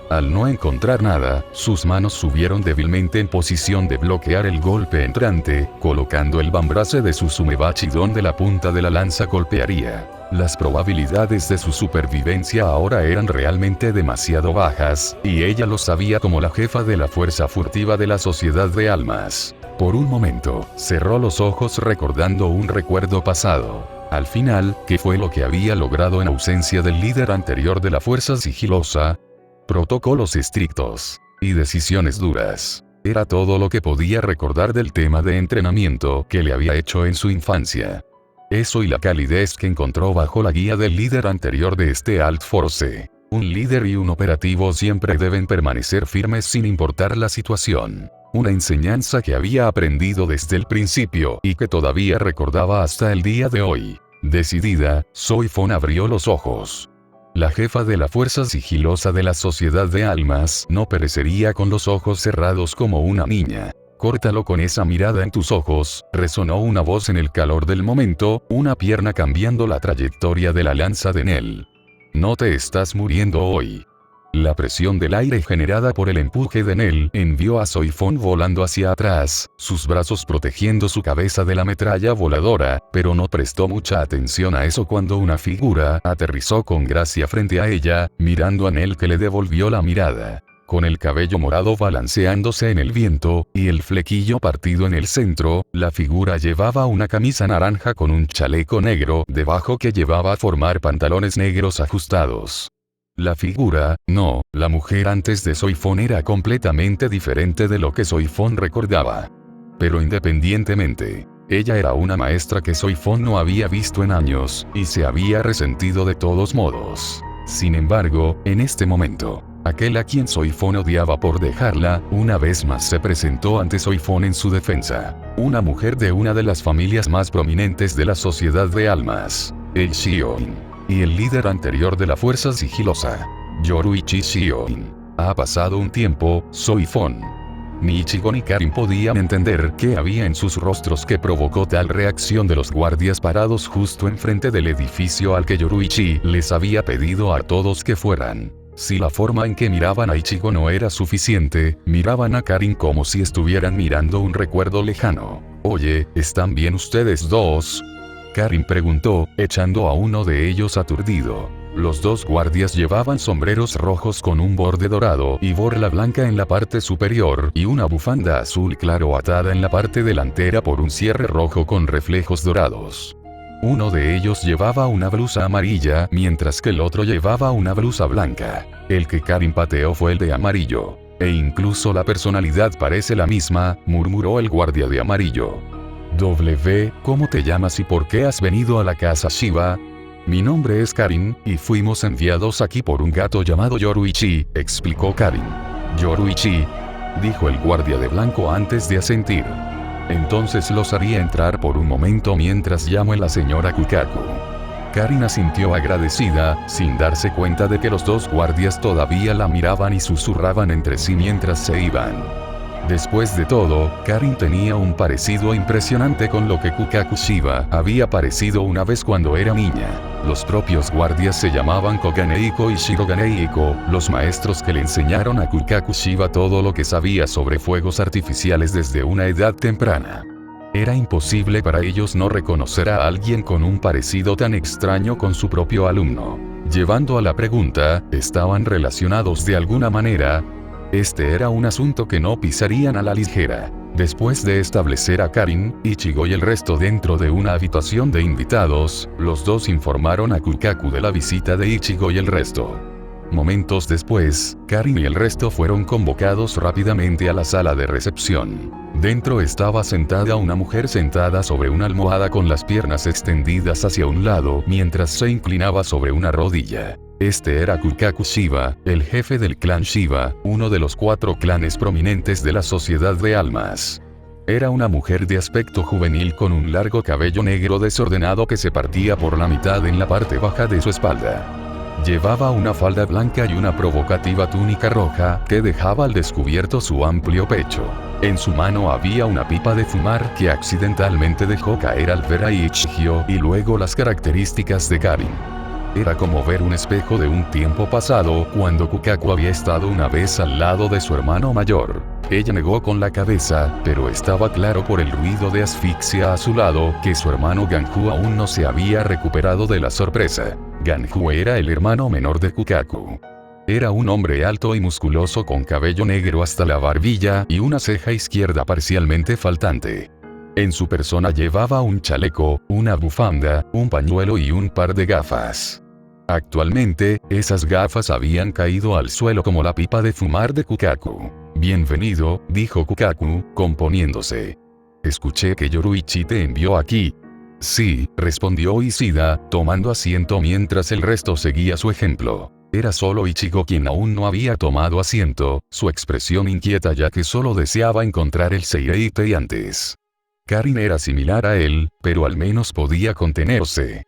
Al no encontrar nada, sus manos subieron débilmente en posición de bloquear el golpe entrante, colocando el vambrace de su Sumebachi donde la punta de la lanza golpearía. Las probabilidades de su supervivencia ahora eran realmente demasiado bajas, y ella lo sabía como la jefa de la fuerza furtiva de la Sociedad de Almas. Por un momento, cerró los ojos recordando un recuerdo pasado. Al final, ¿qué fue lo que había logrado en ausencia del líder anterior de la fuerza sigilosa? Protocolos estrictos y decisiones duras. Era todo lo que podía recordar del tema de entrenamiento que le había hecho en su infancia. Eso y la calidez que encontró bajo la guía del líder anterior de este Alt Force. Un líder y un operativo siempre deben permanecer firmes sin importar la situación. Una enseñanza que había aprendido desde el principio y que todavía recordaba hasta el día de hoy. Decidida, Soifon abrió los ojos. La jefa de la fuerza sigilosa de la Sociedad de Almas no perecería con los ojos cerrados como una niña. Córtalo con esa mirada en tus ojos, resonó una voz en el calor del momento, una pierna cambiando la trayectoria de la lanza de Nell. No te estás muriendo hoy. La presión del aire generada por el empuje de Nell envió a Soifon volando hacia atrás, sus brazos protegiendo su cabeza de la metralla voladora, pero no prestó mucha atención a eso cuando una figura aterrizó con gracia frente a ella, mirando a Nell, que le devolvió la mirada. Con el cabello morado balanceándose en el viento, y el flequillo partido en el centro, la figura llevaba una camisa naranja con un chaleco negro debajo que llevaba a formar pantalones negros ajustados. La figura, no, la mujer antes de Soifon era completamente diferente de lo que Soifon recordaba. Pero independientemente, ella era una maestra que Soifon no había visto en años, y se había resentido de todos modos. Sin embargo, en este momento, aquel a quien Soifon odiaba por dejarla, una vez más se presentó ante Soifon en su defensa. Una mujer de una de las familias más prominentes de la Sociedad de Almas, el Shion. Y el líder anterior de la fuerza sigilosa, Yoruichi Shion. Ha pasado un tiempo, Soifon. Ni Ichigo ni Karin podían entender qué había en sus rostros que provocó tal reacción de los guardias parados justo enfrente del edificio al que Yoruichi les había pedido a todos que fueran. Si la forma en que miraban a Ichigo no era suficiente, miraban a Karin como si estuvieran mirando un recuerdo lejano. Oye, ¿están bien ustedes dos? Karin preguntó, echando a uno de ellos aturdido. Los dos guardias llevaban sombreros rojos con un borde dorado y borla blanca en la parte superior y una bufanda azul claro atada en la parte delantera por un cierre rojo con reflejos dorados. Uno de ellos llevaba una blusa amarilla, mientras que el otro llevaba una blusa blanca. El que Karin pateó fue el de amarillo. E incluso la personalidad parece la misma, murmuró el guardia de amarillo. ¿Cómo te llamas y por qué has venido a la casa Shiba? Mi nombre es Karin, y fuimos enviados aquí por un gato llamado Yoruichi, explicó Karin. Yoruichi, dijo el guardia de blanco antes de asentir. Entonces los haría entrar por un momento mientras llamo a la señora Kukaku. Karin asintió agradecida, sin darse cuenta de que los dos guardias todavía la miraban y susurraban entre sí mientras se iban. Después de todo, Karin tenía un parecido impresionante con lo que Kukaku Shiba había parecido una vez cuando era niña. Los propios guardias se llamaban Koganeiko y Shiroganeiko, los maestros que le enseñaron a Kukaku Shiba todo lo que sabía sobre fuegos artificiales desde una edad temprana. Era imposible para ellos no reconocer a alguien con un parecido tan extraño con su propio alumno. Llevando a la pregunta, ¿estaban relacionados de alguna manera? Este era un asunto que no pisarían a la ligera. Después de establecer a Karin, Ichigo y el resto dentro de una habitación de invitados, los dos informaron a Kukaku de la visita de Ichigo y el resto. Momentos después, Karin y el resto fueron convocados rápidamente a la sala de recepción. Dentro estaba sentada una mujer sentada sobre una almohada con las piernas extendidas hacia un lado mientras se inclinaba sobre una rodilla. Este era Kukaku Shiba, el jefe del clan Shiba, uno de los 4 clanes prominentes de la Sociedad de Almas. Era una mujer de aspecto juvenil con un largo cabello negro desordenado que se partía por la mitad en la parte baja de su espalda. Llevaba una falda blanca y una provocativa túnica roja que dejaba al descubierto su amplio pecho. En su mano había una pipa de fumar que accidentalmente dejó caer al ver a Ichigo y luego las características de Karin. Era como ver un espejo de un tiempo pasado cuando Kukaku había estado una vez al lado de su hermano mayor. Ella negó con la cabeza, pero estaba claro por el ruido de asfixia a su lado que su hermano Ganju aún no se había recuperado de la sorpresa. Ganju era el hermano menor de Kukaku. Era un hombre alto y musculoso con cabello negro hasta la barbilla y una ceja izquierda parcialmente faltante. En su persona llevaba un chaleco, una bufanda, un pañuelo y un par de gafas. Actualmente, esas gafas habían caído al suelo como la pipa de fumar de Kukaku. «Bienvenido», dijo Kukaku, componiéndose. «Escuché que Yoruichi te envió aquí». «Sí», respondió Ishida, tomando asiento mientras el resto seguía su ejemplo. Era solo Ichigo quien aún no había tomado asiento, su expresión inquieta ya que solo deseaba encontrar el Seireitei antes. Karin era similar a él, pero al menos podía contenerse.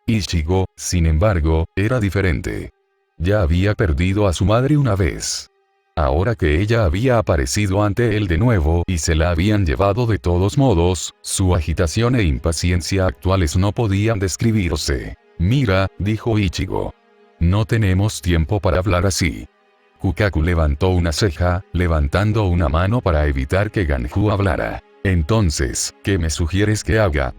Ichigo, sin embargo, era diferente. Ya había perdido a su madre una vez. Ahora que ella había aparecido ante él de nuevo y se la habían llevado de todos modos, su agitación e impaciencia actuales no podían describirse. «Mira», dijo Ichigo. «No tenemos tiempo para hablar así». Kukaku levantó una ceja, levantando una mano para evitar que Ganju hablara. «Entonces, ¿qué me sugieres que haga?»,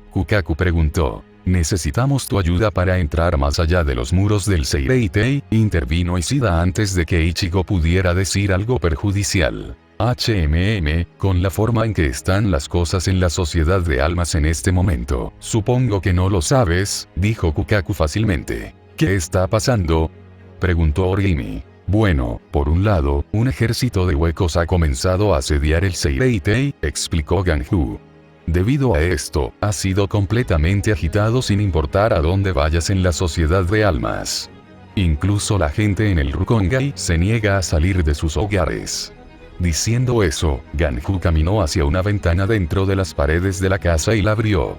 Kukaku preguntó. «Necesitamos tu ayuda para entrar más allá de los muros del Seireitei», intervino Ishida antes de que Ichigo pudiera decir algo perjudicial. Con la forma en que están las cosas en la Sociedad de Almas en este momento, supongo que no lo sabes», dijo Kukaku fácilmente. «¿Qué está pasando?», preguntó Orihime. «Bueno, por un lado, un ejército de huecos ha comenzado a asediar el Seireitei», explicó Ganju. «Debido a esto, ha sido completamente agitado sin importar a dónde vayas en la Sociedad de Almas. Incluso la gente en el Rukongai se niega a salir de sus hogares». Diciendo eso, Ganju caminó hacia una ventana dentro de las paredes de la casa y la abrió.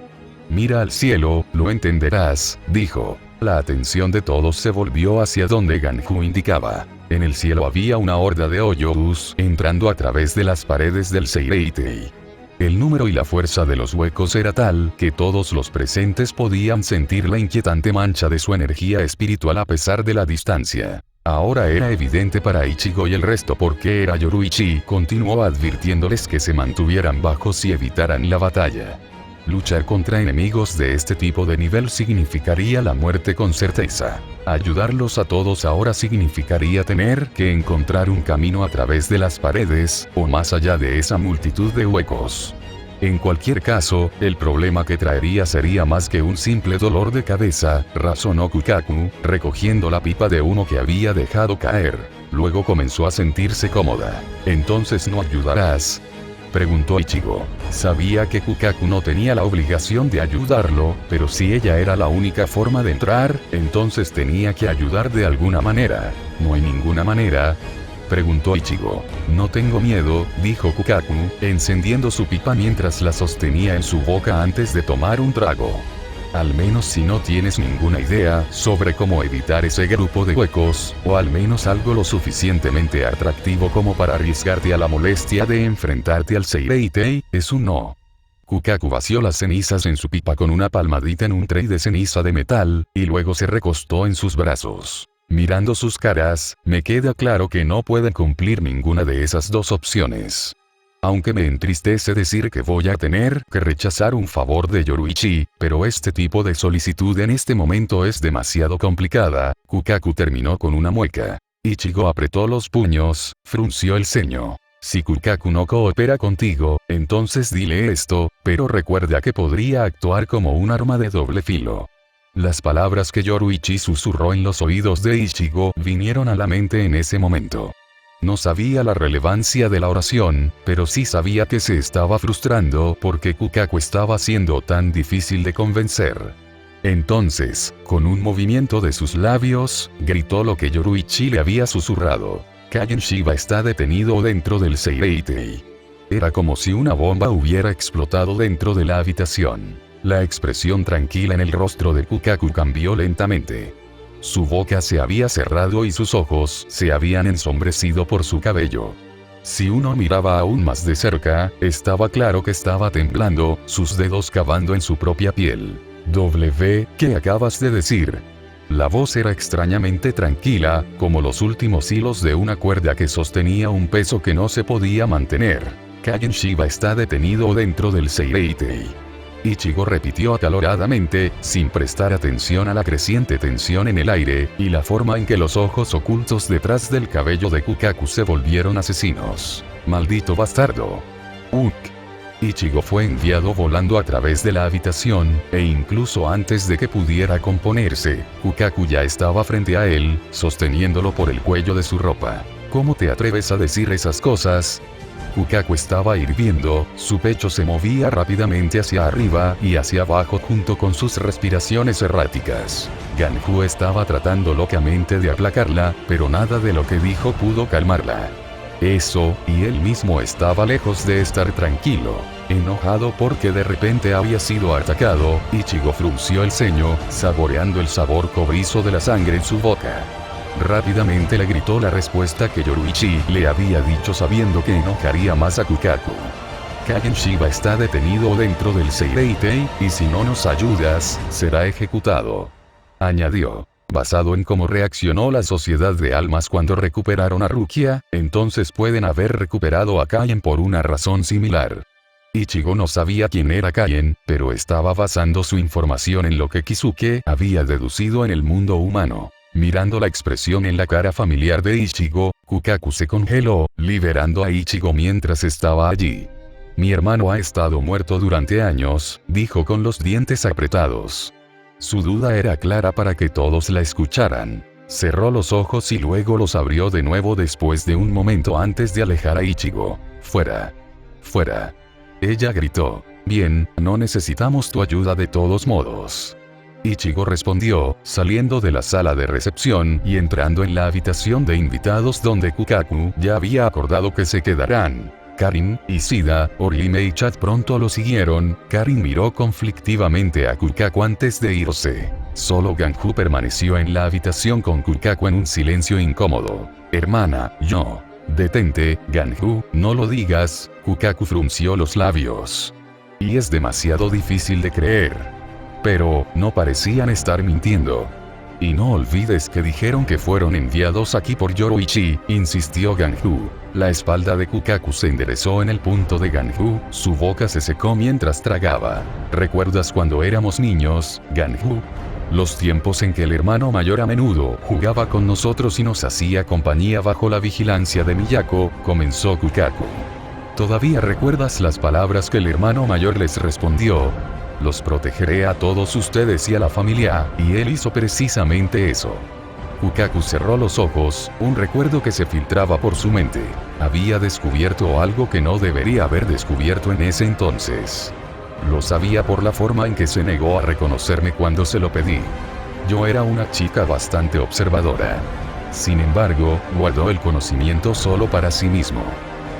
«Mira al cielo, lo entenderás», dijo. La atención de todos se volvió hacia donde Ganju indicaba. En el cielo había una horda de Hoyous entrando a través de las paredes del Seireitei. El número y la fuerza de los huecos era tal que todos los presentes podían sentir la inquietante mancha de su energía espiritual a pesar de la distancia. Ahora era evidente para Ichigo y el resto por qué era Yoruichi, continuó advirtiéndoles que se mantuvieran bajos y evitaran la batalla. Luchar contra enemigos de este tipo de nivel significaría la muerte con certeza. Ayudarlos a todos ahora significaría tener que encontrar un camino a través de las paredes, o más allá de esa multitud de huecos. En cualquier caso, el problema que traería sería más que un simple dolor de cabeza, razonó Kukaku, recogiendo la pipa de humo que había dejado caer. Luego comenzó a sentirse cómoda. «¿Entonces no ayudarás?», preguntó Ichigo. Sabía que Kukaku no tenía la obligación de ayudarlo, pero si ella era la única forma de entrar, entonces tenía que ayudar de alguna manera. «¿No hay ninguna manera?», preguntó Ichigo. «No tengo miedo», dijo Kukaku, encendiendo su pipa mientras la sostenía en su boca antes de tomar un trago. «Al menos si no tienes ninguna idea sobre cómo evitar ese grupo de huecos, o al menos algo lo suficientemente atractivo como para arriesgarte a la molestia de enfrentarte al Seireitei, es un no». Kukaku vació las cenizas en su pipa con una palmadita en un tray de ceniza de metal, y luego se recostó en sus brazos. «Mirando sus caras, me queda claro que no pueden cumplir ninguna de esas dos opciones. Aunque me entristece decir que voy a tener que rechazar un favor de Yoruichi, pero este tipo de solicitud en este momento es demasiado complicada». Kukaku terminó con una mueca. Ichigo apretó los puños, Frunció el ceño. Si Kukaku no coopera contigo, entonces dile esto, pero recuerda que podría actuar como un arma de doble filo. Las palabras que Yoruichi susurró en los oídos de Ichigo vinieron a la mente en ese momento. No sabía la relevancia de la oración, pero sí sabía que se estaba frustrando porque Kukaku estaba siendo tan difícil de convencer. Entonces, con un movimiento de sus labios, gritó lo que Yoruichi le había susurrado. Kagen Shiba está detenido dentro del Seireitei. Era como si una bomba hubiera explotado dentro de la habitación. La expresión tranquila en el rostro de Kukaku cambió lentamente. Su boca se había cerrado y sus ojos se habían ensombrecido por su cabello. Si uno miraba aún más de cerca, estaba claro que estaba temblando, sus dedos cavando en su propia piel. ¿Qué acabas de decir? La voz era extrañamente tranquila, como los últimos hilos de una cuerda que sostenía un peso que no se podía mantener. Kagen Shiba está detenido dentro del Seireitei. Ichigo repitió acaloradamente, sin prestar atención a la creciente tensión en el aire, y la forma en que los ojos ocultos detrás del cabello de Kukaku se volvieron asesinos. ¡Maldito bastardo! Ichigo fue enviado volando a través de la habitación, e incluso antes de que pudiera componerse, Kukaku ya estaba frente a él, sosteniéndolo por el cuello de su ropa. ¿Cómo te atreves a decir esas cosas? Kukaku estaba hirviendo, su pecho se movía rápidamente hacia arriba y hacia abajo junto con sus respiraciones erráticas. Ganhu estaba tratando locamente de aplacarla, pero nada de lo que dijo pudo calmarla. Eso, y él mismo estaba lejos de estar tranquilo. Enojado porque de repente había sido atacado, Ichigo frunció el ceño, saboreando el sabor cobrizo de la sangre en su boca. Rápidamente le gritó la respuesta que Yoruichi le había dicho sabiendo que enojaría más a Kukaku. Kagen Shiba está detenido dentro del Seireitei, y si no nos ayudas, será ejecutado. Añadió. Basado en cómo reaccionó la sociedad de almas cuando recuperaron a Rukia, entonces pueden haber recuperado a Kaien por una razón similar. Ichigo no sabía quién era Kaien, pero estaba basando su información en lo que Kisuke había deducido en el mundo humano. Mirando la expresión en la cara familiar de Ichigo, Kukaku se congeló, liberando a Ichigo mientras estaba allí. Mi hermano ha estado muerto durante años, dijo con los dientes apretados. Su duda era clara para que todos la escucharan. Cerró los ojos y luego los abrió de nuevo después de un momento antes de alejar a Ichigo. Fuera. Fuera. Ella gritó. Bien, no necesitamos tu ayuda de todos modos. Ichigo respondió, saliendo de la sala de recepción y entrando en la habitación de invitados donde Kukaku ya había acordado que se quedarán. Karin, Ishida, Orihime y Chad pronto lo siguieron. Karin miró conflictivamente a Kukaku antes de irse. Solo Ganhu permaneció en la habitación con Kukaku en un silencio incómodo. Hermana, yo. Detente, Ganhu, no lo digas, Kukaku frunció los labios. Y es demasiado difícil de creer. Pero, no parecían estar mintiendo. Y no olvides que dijeron que fueron enviados aquí por Yoruichi, insistió Ganhu. La espalda de Kukaku se enderezó en el punto de Ganhu, su boca se secó mientras tragaba. ¿Recuerdas cuando éramos niños, Ganhu? Los tiempos en que el hermano mayor a menudo jugaba con nosotros y nos hacía compañía bajo la vigilancia de Miyako, comenzó Kukaku. ¿Todavía recuerdas las palabras que el hermano mayor les respondió? Los protegeré a todos ustedes y a la familia, y él hizo precisamente eso. Kukaku cerró los ojos, un recuerdo que se filtraba por su mente. Había descubierto algo que no debería haber descubierto en ese entonces. Lo sabía por la forma en que se negó a reconocerme cuando se lo pedí. Yo era una chica bastante observadora. Sin embargo, guardó el conocimiento solo para sí mismo.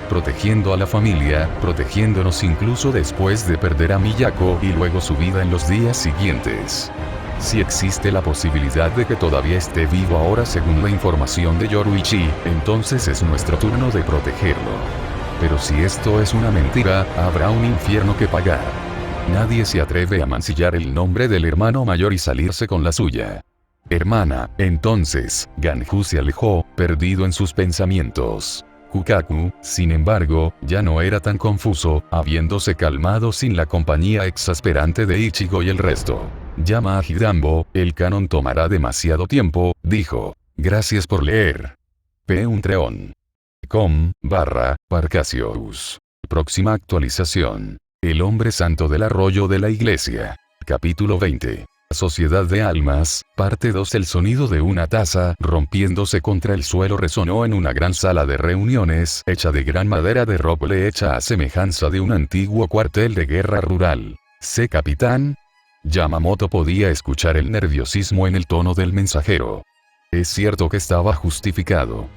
Protegiendo a la familia, protegiéndonos incluso después de perder a Miyako y luego su vida en los días siguientes. Si existe la posibilidad de que todavía esté vivo ahora según la información de Yoruichi, entonces es nuestro turno de protegerlo. Pero si esto es una mentira, habrá un infierno que pagar. Nadie se atreve a mancillar el nombre del hermano mayor y salirse con la suya. Hermana, entonces, Ganhu se alejó, perdido en sus pensamientos. Kukaku, sin embargo, ya no era tan confuso, habiéndose calmado sin la compañía exasperante de Ichigo y el resto. Llama a Hidambo, el canon tomará demasiado tiempo, dijo. Gracias por leer. P. Untreon. com/Parcasius. Próxima actualización. El hombre santo del arroyo de la iglesia. Capítulo 20. Sociedad de almas, parte 2. El sonido de una taza rompiéndose contra el suelo resonó en una gran sala de reuniones hecha de gran madera de roble hecha a semejanza de un antiguo cuartel de guerra rural. ¿Sé, capitán? Yamamoto podía escuchar el nerviosismo en el tono del mensajero. Es cierto que estaba justificado.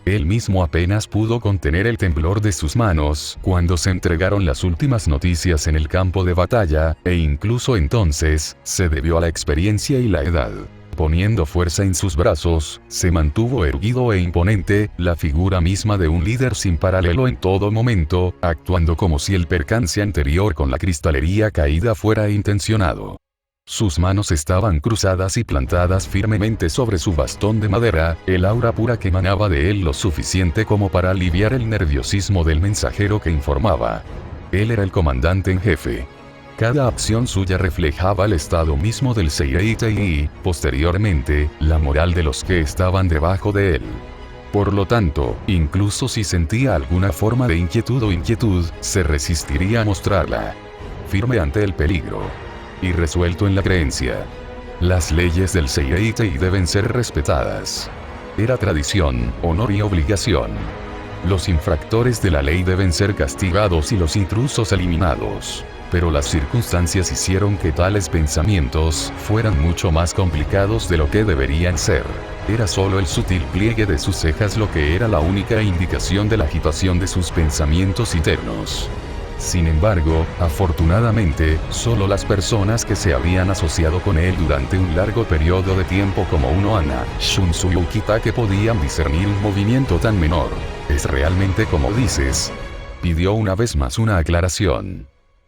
Él mismo apenas pudo contener el temblor de sus manos cuando se entregaron las últimas noticias en el campo de batalla, e incluso entonces, se debió a la experiencia y la edad. Poniendo fuerza en sus brazos, se mantuvo erguido e imponente, la figura misma de un líder sin paralelo en todo momento, actuando como si el percance anterior con la cristalería caída fuera intencionado. Sus manos estaban cruzadas y plantadas firmemente sobre su bastón de madera, el aura pura que emanaba de él lo suficiente como para aliviar el nerviosismo del mensajero que informaba. Él era el comandante en jefe. Cada acción suya reflejaba el estado mismo del Seireitei y, posteriormente, la moral de los que estaban debajo de él. Por lo tanto, incluso si sentía alguna forma de inquietud, se resistiría a mostrarla. Firme ante el peligro. Y resuelto en la creencia. Las leyes del Seireitei deben ser respetadas. Era tradición, honor y obligación. Los infractores de la ley deben ser castigados y los intrusos eliminados. Pero las circunstancias hicieron que tales pensamientos fueran mucho más complicados de lo que deberían ser. Era solo el sutil pliegue de sus cejas lo que era la única indicación de la agitación de sus pensamientos internos. Sin embargo, afortunadamente, solo las personas que se habían asociado con él durante un largo periodo de tiempo como uno Ana, Shunsu y Ukitake podían discernir un movimiento tan menor. ¿Es realmente como dices? Pidió una vez más una aclaración.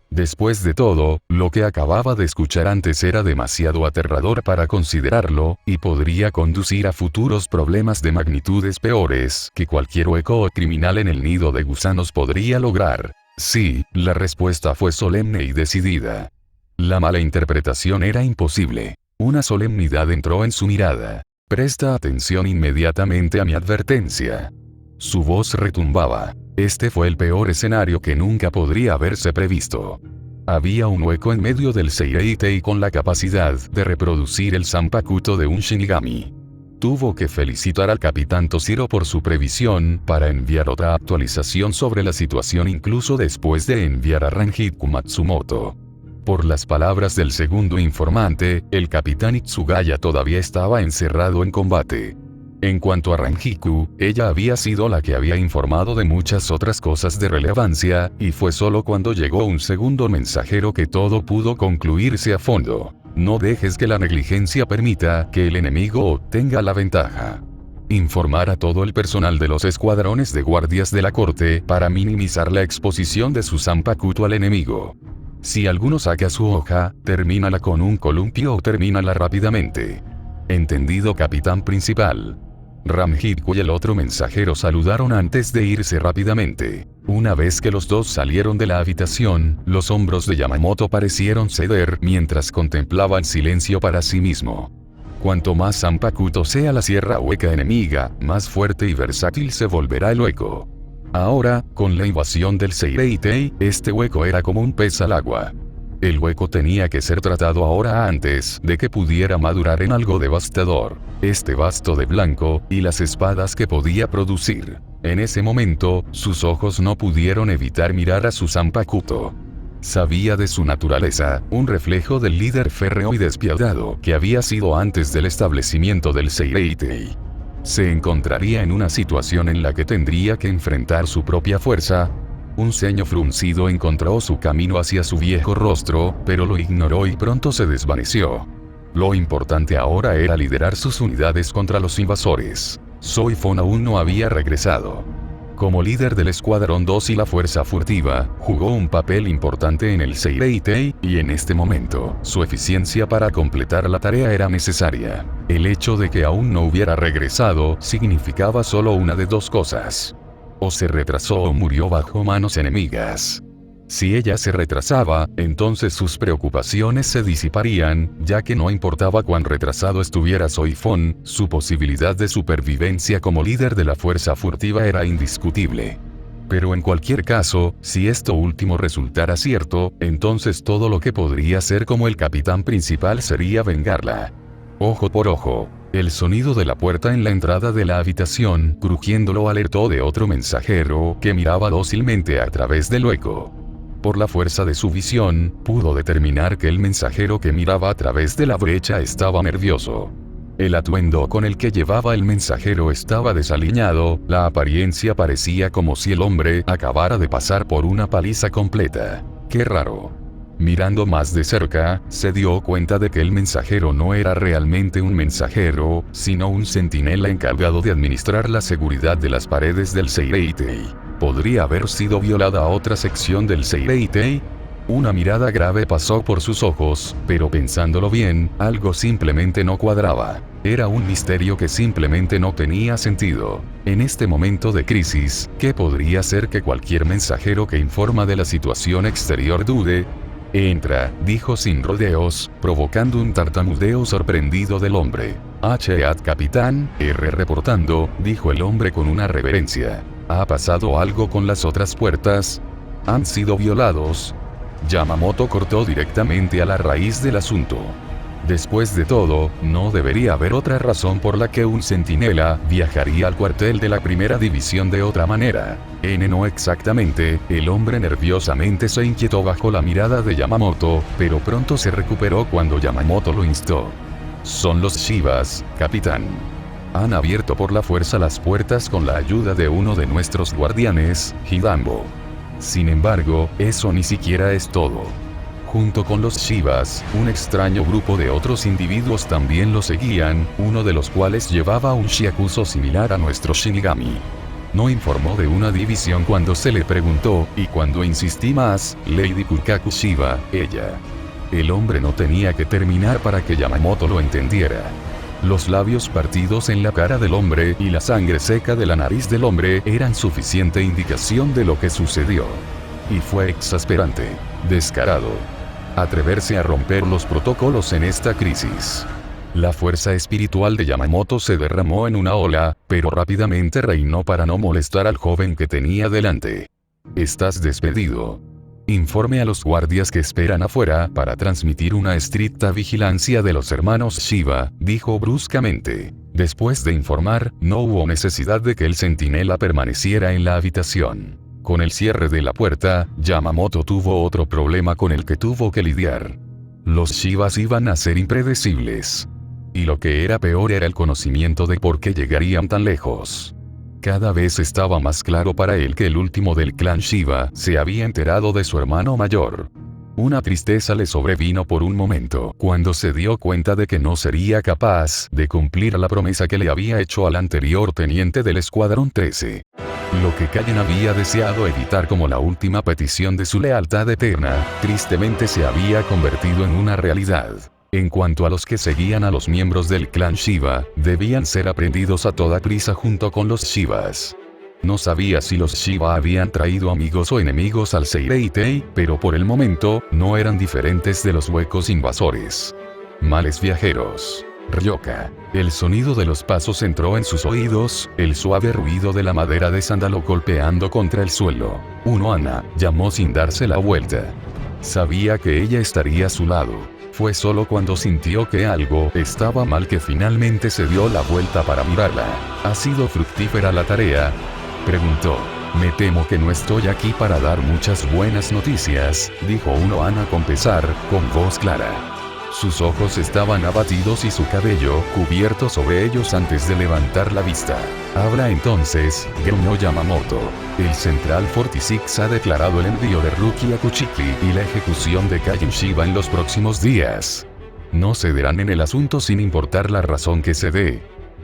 Después de todo, lo que acababa de escuchar antes era demasiado aterrador para considerarlo, y podría conducir a futuros problemas de magnitudes peores que cualquier hueco criminal en el nido de gusanos podría lograr. Sí, la respuesta fue solemne y decidida. La mala interpretación era imposible. Una solemnidad entró en su mirada. Presta atención inmediatamente a mi advertencia. Su voz retumbaba. Este fue el peor escenario que nunca podría haberse previsto. Había un hueco en medio del Seireitei con la capacidad de reproducir el Zanpakuto de un Shinigami. Tuvo que felicitar al capitán Toshiro por su previsión para enviar otra actualización sobre la situación incluso después de enviar a Ranjitsu Matsumoto. Por las palabras del segundo informante, el capitán Itsugaya todavía estaba encerrado en combate. En cuanto a Ranjitsu, ella había sido la que había informado de muchas otras cosas de relevancia, y fue solo cuando llegó un segundo mensajero que todo pudo concluirse a fondo. No dejes que la negligencia permita que el enemigo obtenga la ventaja. Informar a todo el personal de los escuadrones de guardias de la corte para minimizar la exposición de su Zanpakuto al enemigo. Si alguno saca su hoja, termínala con un columpio o termínala rápidamente. Entendido, capitán principal. Ranjitsu y el otro mensajero saludaron antes de irse rápidamente. Una vez que los dos salieron de la habitación, los hombros de Yamamoto parecieron ceder mientras contemplaba el silencio para sí mismo. Cuanto más Zanpakuto sea la sierra hueca enemiga, más fuerte y versátil se volverá el hueco. Ahora, con la invasión del Seireitei, este hueco era como un pez al agua. El hueco tenía que ser tratado ahora antes de que pudiera madurar en algo devastador. Este basto de blanco, y las espadas que podía producir. En ese momento, sus ojos no pudieron evitar mirar a su Zanpakuto. Sabía de su naturaleza, un reflejo del líder férreo y despiadado que había sido antes del establecimiento del Seireitei. Se encontraría en una situación en la que tendría que enfrentar su propia fuerza. Un ceño fruncido encontró su camino hacia su viejo rostro, pero lo ignoró y pronto se desvaneció. Lo importante ahora era liderar sus unidades contra los invasores. Soifon aún no había regresado. Como líder del Escuadrón 2 y la Fuerza Furtiva, jugó un papel importante en el Seireitei, y en este momento, su eficiencia para completar la tarea era necesaria. El hecho de que aún no hubiera regresado significaba solo una de dos cosas. O se retrasó o murió bajo manos enemigas. Si ella se retrasaba, entonces sus preocupaciones se disiparían, ya que no importaba cuán retrasado estuviera Soifón, su posibilidad de supervivencia como líder de la fuerza furtiva era indiscutible. Pero en cualquier caso, si esto último resultara cierto, entonces todo lo que podría hacer como el capitán principal sería vengarla. Ojo por ojo. El sonido de la puerta en la entrada de la habitación, crujiendo, lo alertó de otro mensajero, que miraba dócilmente a través del hueco. Por la fuerza de su visión, pudo determinar que el mensajero que miraba a través de la brecha estaba nervioso. El atuendo con el que llevaba el mensajero estaba desaliñado, la apariencia parecía como si el hombre acabara de pasar por una paliza completa. ¡Qué raro! Mirando más de cerca, se dio cuenta de que el mensajero no era realmente un mensajero, sino un centinela encargado de administrar la seguridad de las paredes del Seireitei. ¿Podría haber sido violada otra sección del Seireitei? Una mirada grave pasó por sus ojos, pero pensándolo bien, algo simplemente no cuadraba. Era un misterio que simplemente no tenía sentido. En este momento de crisis, ¿qué podría hacer que cualquier mensajero que informa de la situación exterior dude? Entra, dijo sin rodeos, provocando un tartamudeo sorprendido del hombre. H.A. Capitán, R. reportando, dijo el hombre con una reverencia. ¿Ha pasado algo con las otras puertas? ¿Han sido violados? Yamamoto cortó directamente a la raíz del asunto. Después de todo, no debería haber otra razón por la que un centinela viajaría al cuartel de la primera división de otra manera. No exactamente, el hombre nerviosamente se inquietó bajo la mirada de Yamamoto, pero pronto se recuperó cuando Yamamoto lo instó. Son los Shivas, capitán. Han abierto por la fuerza las puertas con la ayuda de uno de nuestros guardianes, Hidambo. Sin embargo, eso ni siquiera es todo. Junto con los Shivas, un extraño grupo de otros individuos también lo seguían, uno de los cuales llevaba un Shiakuzo similar a nuestro Shinigami. No informó de una división cuando se le preguntó, y cuando insistí más, Lady Kukaku Shiva, ella. El hombre no tenía que terminar para que Yamamoto lo entendiera. Los labios partidos en la cara del hombre y la sangre seca de la nariz del hombre eran suficiente indicación de lo que sucedió. Y fue exasperante, descarado. Atreverse a romper los protocolos en esta crisis. La fuerza espiritual de Yamamoto se derramó en una ola, pero rápidamente reinó para no molestar al joven que tenía delante. Estás despedido. Informe a los guardias que esperan afuera para transmitir una estricta vigilancia de los hermanos Shiva, dijo bruscamente. Después de informar, no hubo necesidad de que el centinela permaneciera en la habitación. Con el cierre de la puerta, Yamamoto tuvo otro problema con el que tuvo que lidiar. Los Shivas iban a ser impredecibles. Y lo que era peor era el conocimiento de por qué llegarían tan lejos. Cada vez estaba más claro para él que el último del clan Shiva se había enterado de su hermano mayor. Una tristeza le sobrevino por un momento cuando se dio cuenta de que no sería capaz de cumplir la promesa que le había hecho al anterior teniente del Escuadrón 13. Lo que Kaien había deseado evitar como la última petición de su lealtad eterna, tristemente se había convertido en una realidad. En cuanto a los que seguían a los miembros del clan Shiva, debían ser aprendidos a toda prisa junto con los Shivas. No sabía si los Shiva habían traído amigos o enemigos al Seireitei, pero por el momento, no eran diferentes de los huecos invasores. Males viajeros. Ryoka. El sonido de los pasos entró en sus oídos, el suave ruido de la madera de sándalo golpeando contra el suelo. Unohana, llamó sin darse la vuelta. Sabía que ella estaría a su lado. Fue solo cuando sintió que algo estaba mal que finalmente se dio la vuelta para mirarla. ¿Ha sido fructífera la tarea?, preguntó. Me temo que no estoy aquí para dar muchas buenas noticias, dijo Unohana con pesar, con voz clara. Sus ojos estaban abatidos y su cabello cubierto sobre ellos antes de levantar la vista. Habla entonces, gruñó Yamamoto. El Central 46 ha declarado el envío de Ruki Akuchiki y la ejecución de Kaien Shiva en los próximos días. No cederán en el asunto sin importar la razón que se dé.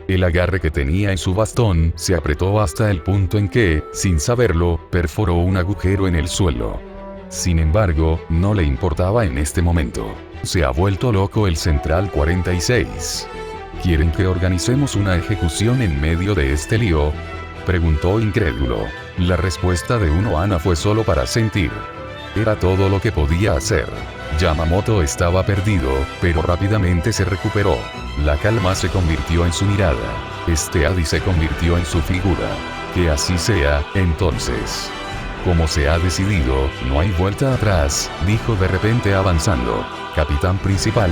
El agarre que tenía en su bastón se apretó hasta el punto en que, sin saberlo, perforó un agujero en el suelo. Sin embargo, no le importaba en este momento. Se ha vuelto loco el Central 46. ¿Quieren que organicemos una ejecución en medio de este lío?, preguntó incrédulo. La respuesta de Unohana fue solo para sentir. Era todo lo que podía hacer. Yamamoto estaba perdido, pero rápidamente se recuperó. La calma se convirtió en su mirada. Este Adi se convirtió en su figura. Que así sea, entonces. Como se ha decidido, no hay vuelta atrás, dijo de repente avanzando. Capitán principal.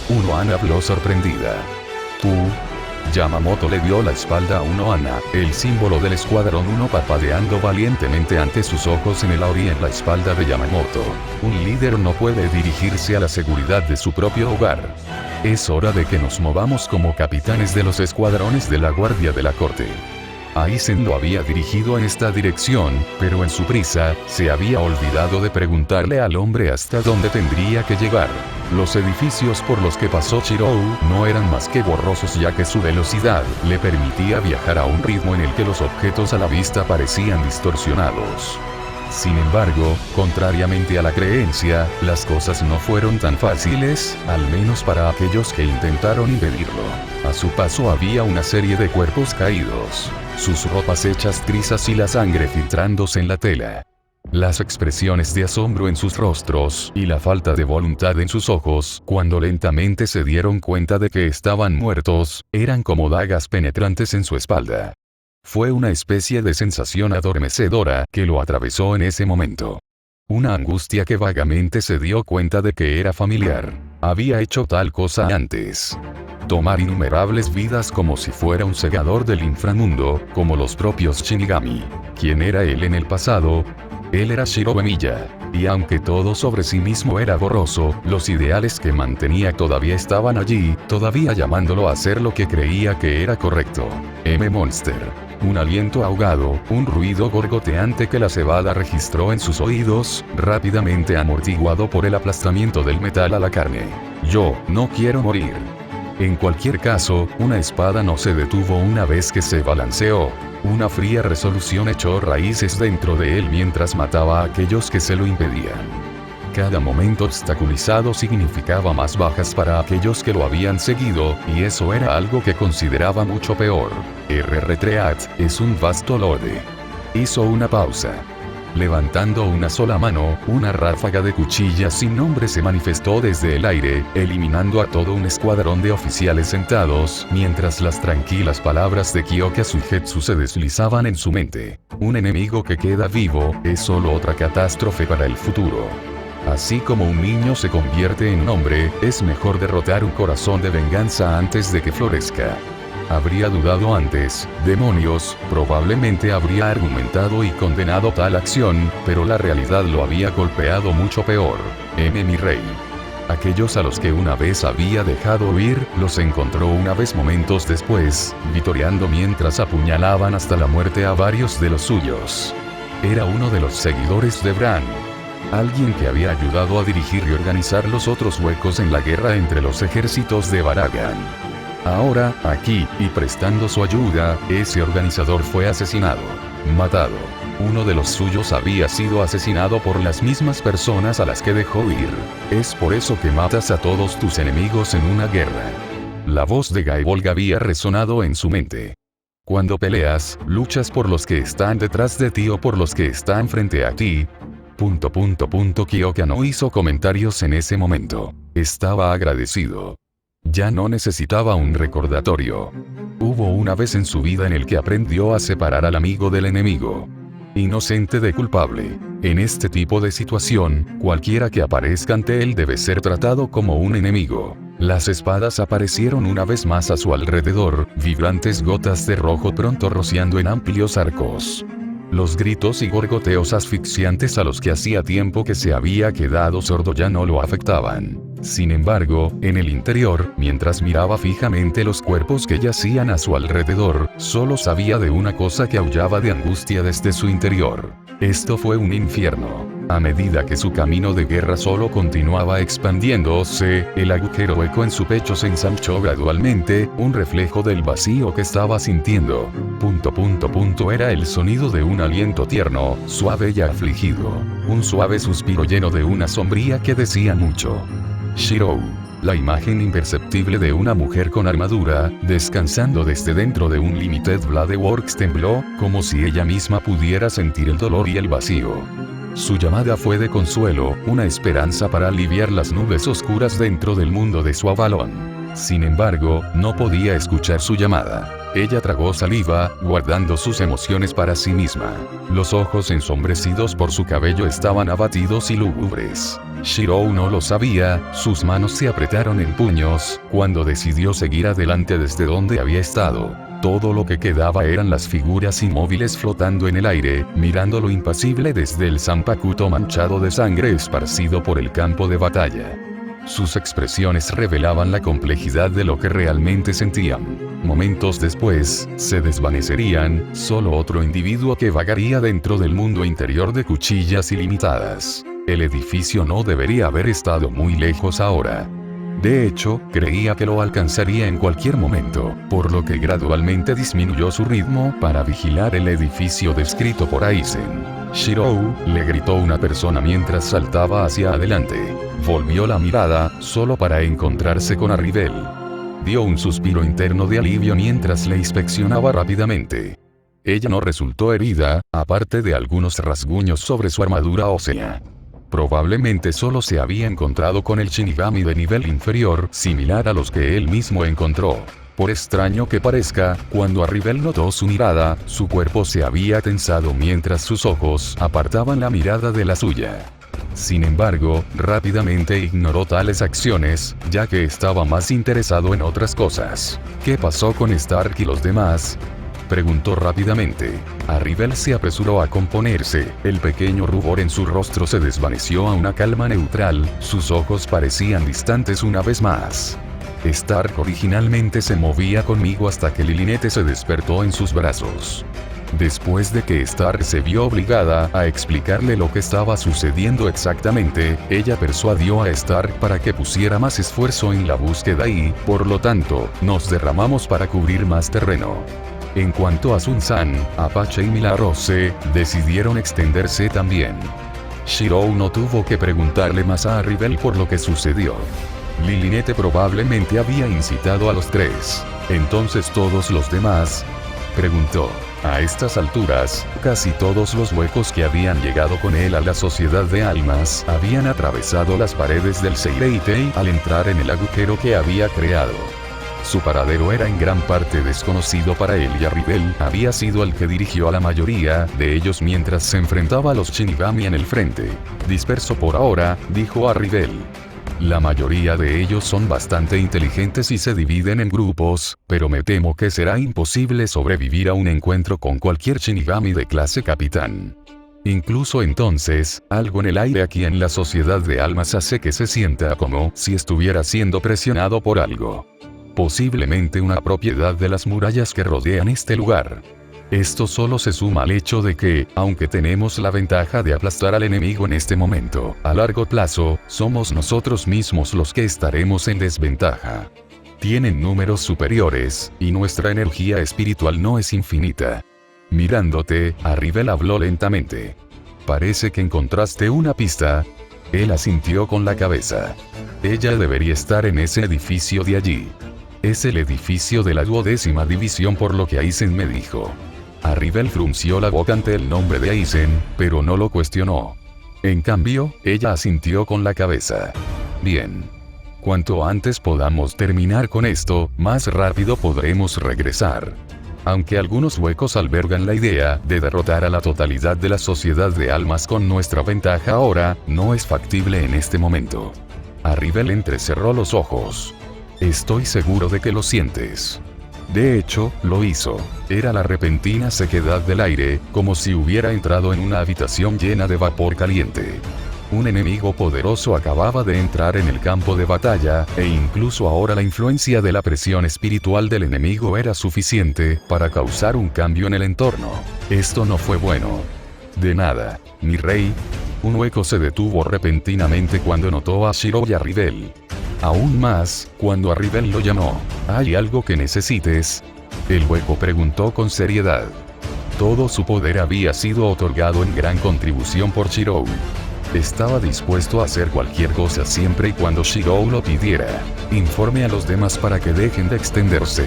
Unohana habló sorprendida. ¿Tú? Yamamoto le dio la espalda a Unohana, el símbolo del escuadrón 1 parpadeando valientemente ante sus ojos en el aura y en la espalda de Yamamoto. Un líder no puede dirigirse a la seguridad de su propio hogar. Es hora de que nos movamos como capitanes de los escuadrones de la Guardia de la Corte. Aizen lo había dirigido en esta dirección, pero en su prisa, se había olvidado de preguntarle al hombre hasta dónde tendría que llegar. Los edificios por los que pasó Shirou no eran más que borrosos ya que su velocidad le permitía viajar a un ritmo en el que los objetos a la vista parecían distorsionados. Sin embargo, contrariamente a la creencia, las cosas no fueron tan fáciles, al menos para aquellos que intentaron impedirlo. A su paso había una serie de cuerpos caídos, sus ropas hechas trizas y la sangre filtrándose en la tela. Las expresiones de asombro en sus rostros y la falta de voluntad en sus ojos, cuando lentamente se dieron cuenta de que estaban muertos, eran como dagas penetrantes en su espalda. Fue una especie de sensación adormecedora que lo atravesó en ese momento. Una angustia que vagamente se dio cuenta de que era familiar. Había hecho tal cosa antes. Tomar innumerables vidas como si fuera un segador del inframundo, como los propios Shinigami. ¿Quién era él en el pasado? Él era Shirou Emiya. Y aunque todo sobre sí mismo era borroso, los ideales que mantenía todavía estaban allí, todavía llamándolo a hacer lo que creía que era correcto. M-Monster. Un aliento ahogado, un ruido gorgoteante que la cebada registró en sus oídos, rápidamente amortiguado por el aplastamiento del metal a la carne. Yo no quiero morir. En cualquier caso, una espada no se detuvo una vez que se balanceó. Una fría resolución echó raíces dentro de él mientras mataba a aquellos que se lo impedían. Cada momento obstaculizado significaba más bajas para aquellos que lo habían seguido, y eso era algo que consideraba mucho peor. Retreat es un vasto lode. Hizo una pausa. Levantando una sola mano, una ráfaga de cuchillas sin nombre se manifestó desde el aire, eliminando a todo un escuadrón de oficiales sentados, mientras las tranquilas palabras de Kyoka Suigetsu se deslizaban en su mente. Un enemigo que queda vivo, es solo otra catástrofe para el futuro. Así como un niño se convierte en hombre, es mejor derrotar un corazón de venganza antes de que florezca. Habría dudado antes, demonios, probablemente habría argumentado y condenado tal acción, pero la realidad lo había golpeado mucho peor. Mi rey. Aquellos a los que una vez había dejado huir, los encontró una vez momentos después, vitoreando mientras apuñalaban hasta la muerte a varios de los suyos. Era uno de los seguidores de Bran. Alguien que había ayudado a dirigir y organizar los otros huecos en la guerra entre los ejércitos de Baragan. Ahora, aquí, y prestando su ayuda, ese organizador fue asesinado. Matado. Uno de los suyos había sido asesinado por las mismas personas a las que dejó ir. Es por eso que matas a todos tus enemigos en una guerra. La voz de Gaebolg había resonado en su mente. Cuando peleas, luchas por los que están detrás de ti o por los que están frente a ti. Kyoka no hizo comentarios en ese momento. Estaba agradecido. Ya no necesitaba un recordatorio. Hubo una vez en su vida en el que aprendió a separar al amigo del enemigo. Inocente de culpable. En este tipo de situación, cualquiera que aparezca ante él debe ser tratado como un enemigo. Las espadas aparecieron una vez más a su alrededor, vibrantes gotas de rojo pronto rociando en amplios arcos. Los gritos y gorgoteos asfixiantes a los que hacía tiempo que se había quedado sordo ya no lo afectaban. Sin embargo, en el interior, mientras miraba fijamente los cuerpos que yacían a su alrededor, solo sabía de una cosa que aullaba de angustia desde su interior. Esto fue un infierno. A medida que su camino de guerra solo continuaba expandiéndose, el agujero hueco en su pecho se ensanchó gradualmente, un reflejo del vacío que estaba sintiendo. Era el sonido de un aliento tierno, suave y afligido. Un suave suspiro lleno de una sombría que decía mucho. Shirou. La imagen imperceptible de una mujer con armadura, descansando desde dentro de un Limited Blade Works tembló, como si ella misma pudiera sentir el dolor y el vacío. Su llamada fue de consuelo, una esperanza para aliviar las nubes oscuras dentro del mundo de su avalón. Sin embargo, no podía escuchar su llamada. Ella tragó saliva, guardando sus emociones para sí misma. Los ojos ensombrecidos por su cabello estaban abatidos y lúgubres. Shirou no lo sabía, sus manos se apretaron en puños, cuando decidió seguir adelante desde donde había estado. Todo lo que quedaba eran las figuras inmóviles flotando en el aire, mirando lo impasible desde el Zanpakuto manchado de sangre esparcido por el campo de batalla. Sus expresiones revelaban la complejidad de lo que realmente sentían. Momentos después, se desvanecerían, solo otro individuo que vagaría dentro del mundo interior de cuchillas ilimitadas. El edificio no debería haber estado muy lejos ahora. De hecho, creía que lo alcanzaría en cualquier momento, por lo que gradualmente disminuyó su ritmo para vigilar el edificio descrito por Aizen. Shirou, le gritó una persona mientras saltaba hacia adelante. Volvió la mirada, solo para encontrarse con Arribel. Dio un suspiro interno de alivio mientras le inspeccionaba rápidamente. Ella no resultó herida, aparte de algunos rasguños sobre su armadura ósea. Probablemente solo se había encontrado con el Shinigami de nivel inferior, similar a los que él mismo encontró. Por extraño que parezca, cuando Arribel notó su mirada, su cuerpo se había tensado mientras sus ojos apartaban la mirada de la suya. Sin embargo, rápidamente ignoró tales acciones, ya que estaba más interesado en otras cosas. ¿Qué pasó con Stark y los demás?, preguntó rápidamente. Arribel se apresuró a componerse, el pequeño rubor en su rostro se desvaneció a una calma neutral, sus ojos parecían distantes una vez más. Stark originalmente se movía conmigo hasta que Lilinette se despertó en sus brazos. Después de que Stark se vio obligada a explicarle lo que estaba sucediendo exactamente, ella persuadió a Stark para que pusiera más esfuerzo en la búsqueda y, por lo tanto, nos derramamos para cubrir más terreno. En cuanto a Sun-san, Apache y Milarose, decidieron extenderse también. Shirou no tuvo que preguntarle más a Arribel por lo que sucedió. Lilinette probablemente había incitado a los tres. ¿Entonces todos los demás?, preguntó. A estas alturas, casi todos los huecos que habían llegado con él a la Sociedad de Almas habían atravesado las paredes del Seireitei al entrar en el agujero que había creado. Su paradero era en gran parte desconocido para él y Arribel había sido el que dirigió a la mayoría de ellos mientras se enfrentaba a los Shinigami en el frente. Disperso por ahora, dijo Arribel. La mayoría de ellos son bastante inteligentes y se dividen en grupos, pero me temo que será imposible sobrevivir a un encuentro con cualquier Shinigami de clase capitán. Incluso entonces, algo en el aire aquí en la Sociedad de Almas hace que se sienta como si estuviera siendo presionado por algo. Posiblemente una propiedad de las murallas que rodean este lugar. Esto solo se suma al hecho de que, aunque tenemos la ventaja de aplastar al enemigo en este momento, a largo plazo, somos nosotros mismos los que estaremos en desventaja. Tienen números superiores, y nuestra energía espiritual no es infinita. Mirándote, Arribel habló lentamente. Parece que encontraste una pista. Él asintió con la cabeza. Ella debería estar en ese edificio de allí. Es el edificio de la 12ª división por lo que Aizen me dijo. Arribel frunció la boca ante el nombre de Aizen, pero no lo cuestionó. En cambio, ella asintió con la cabeza. Bien. Cuanto antes podamos terminar con esto, más rápido podremos regresar. Aunque algunos huecos albergan la idea de derrotar a la totalidad de la Sociedad de Almas con nuestra ventaja ahora, no es factible en este momento. Arribel entrecerró los ojos. Estoy seguro de que lo sientes. De hecho, lo hizo. Era la repentina sequedad del aire, como si hubiera entrado en una habitación llena de vapor caliente. Un enemigo poderoso acababa de entrar en el campo de batalla, e incluso ahora la influencia de la presión espiritual del enemigo era suficiente para causar un cambio en el entorno. Esto no fue bueno. De nada, mi rey. Un hueco se detuvo repentinamente cuando notó a Shirou y Arribel. Aún más, cuando Arribel lo llamó. ¿Hay algo que necesites?, el hueco preguntó con seriedad. Todo su poder había sido otorgado en gran contribución por Shirou. Estaba dispuesto a hacer cualquier cosa siempre y cuando Shirou lo pidiera. Informe a los demás para que dejen de extenderse.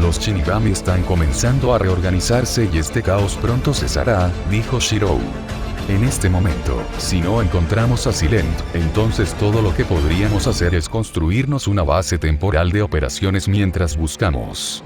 Los Shinigami están comenzando a reorganizarse y este caos pronto cesará, dijo Shirou. En este momento, si no encontramos a Silent, entonces todo lo que podríamos hacer es construirnos una base temporal de operaciones mientras buscamos.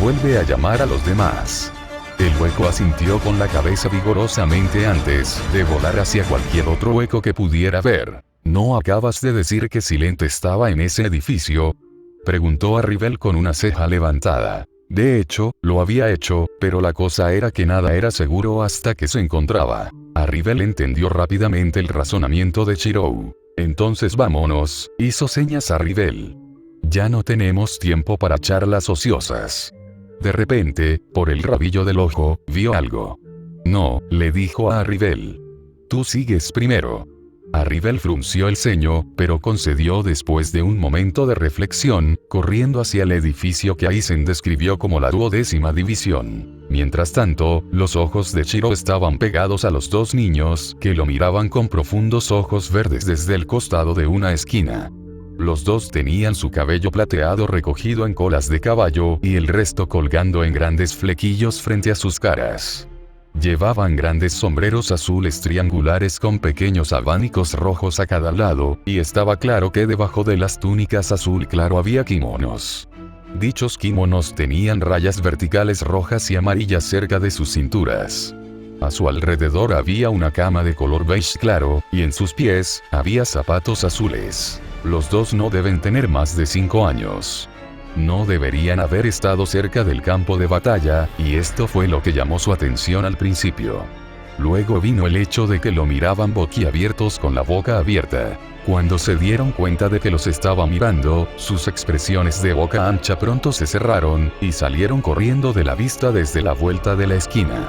Vuelve a llamar a los demás. El hueco asintió con la cabeza vigorosamente antes de volar hacia cualquier otro hueco que pudiera ver. ¿No acabas de decir que Silent estaba en ese edificio?, preguntó Arribel con una ceja levantada. De hecho, lo había hecho, pero la cosa era que nada era seguro hasta que se encontraba. Arribel entendió rápidamente el razonamiento de Shirou. Entonces vámonos, hizo señas a Arribel. Ya no tenemos tiempo para charlas ociosas. De repente, por el rabillo del ojo, vio algo. No, le dijo a Arribel. Tú sigues primero. Arribel frunció el ceño, pero concedió después de un momento de reflexión, corriendo hacia el edificio que Aizen describió como la 12ª división. Mientras tanto, los ojos de Shiro estaban pegados a los dos niños, que lo miraban con profundos ojos verdes desde el costado de una esquina. Los dos tenían su cabello plateado recogido en colas de caballo y el resto colgando en grandes flequillos frente a sus caras. Llevaban grandes sombreros azules triangulares con pequeños abanicos rojos a cada lado, y estaba claro que debajo de las túnicas azul claro había kimonos. Dichos kimonos tenían rayas verticales rojas y amarillas cerca de sus cinturas. A su alrededor había una cama de color beige claro, y en sus pies, había zapatos azules. Los dos no deben tener más de 5 años. No deberían haber estado cerca del campo de batalla, y esto fue lo que llamó su atención al principio. Luego vino el hecho de que lo miraban boquiabiertos con la boca abierta. Cuando se dieron cuenta de que los estaba mirando, sus expresiones de boca ancha pronto se cerraron, y salieron corriendo de la vista desde la vuelta de la esquina.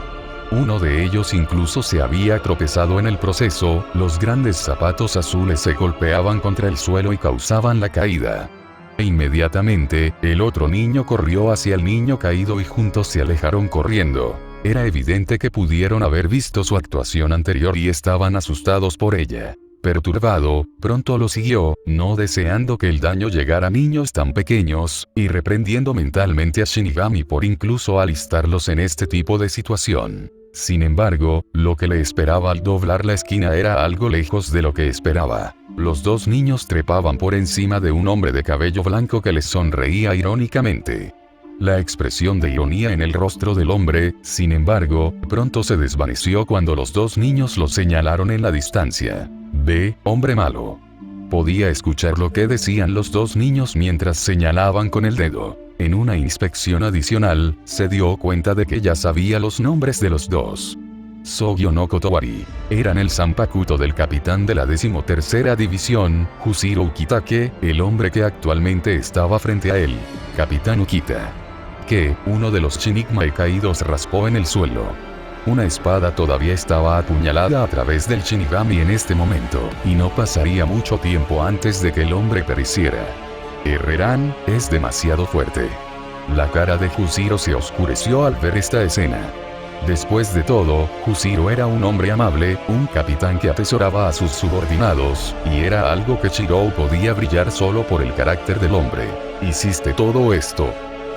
Uno de ellos incluso se había tropezado en el proceso, los grandes zapatos azules se golpeaban contra el suelo y causaban la caída. Inmediatamente, el otro niño corrió hacia el niño caído y juntos se alejaron corriendo. Era evidente que pudieron haber visto su actuación anterior y estaban asustados por ella. Perturbado, pronto lo siguió, no deseando que el daño llegara a niños tan pequeños, y reprendiendo mentalmente a Shinigami por incluso alistarlos en este tipo de situación. Sin embargo, lo que le esperaba al doblar la esquina era algo lejos de lo que esperaba. Los dos niños trepaban por encima de un hombre de cabello blanco que les sonreía irónicamente. La expresión de ironía en el rostro del hombre, sin embargo, pronto se desvaneció cuando los dos niños lo señalaron en la distancia. «Ve, hombre malo». Podía escuchar lo que decían los dos niños mientras señalaban con el dedo. En una inspección adicional, se dio cuenta de que ya sabía los nombres de los dos. Sogyo no Kotowari. Eran el Zanpakuto del capitán de la 13ª división, Jushiro Ukitake, el hombre que actualmente estaba frente a él. Capitán Ukita. Que, uno de los Shinigami caídos raspó en el suelo. Una espada todavía estaba apuñalada a través del Shinigami en este momento, y no pasaría mucho tiempo antes de que el hombre pereciera. Herrerán, es demasiado fuerte. La cara de Jushiro se oscureció al ver esta escena. Después de todo, Jushiro era un hombre amable, un capitán que atesoraba a sus subordinados, y era algo que Shirou podía brillar solo por el carácter del hombre. ¿Hiciste todo esto?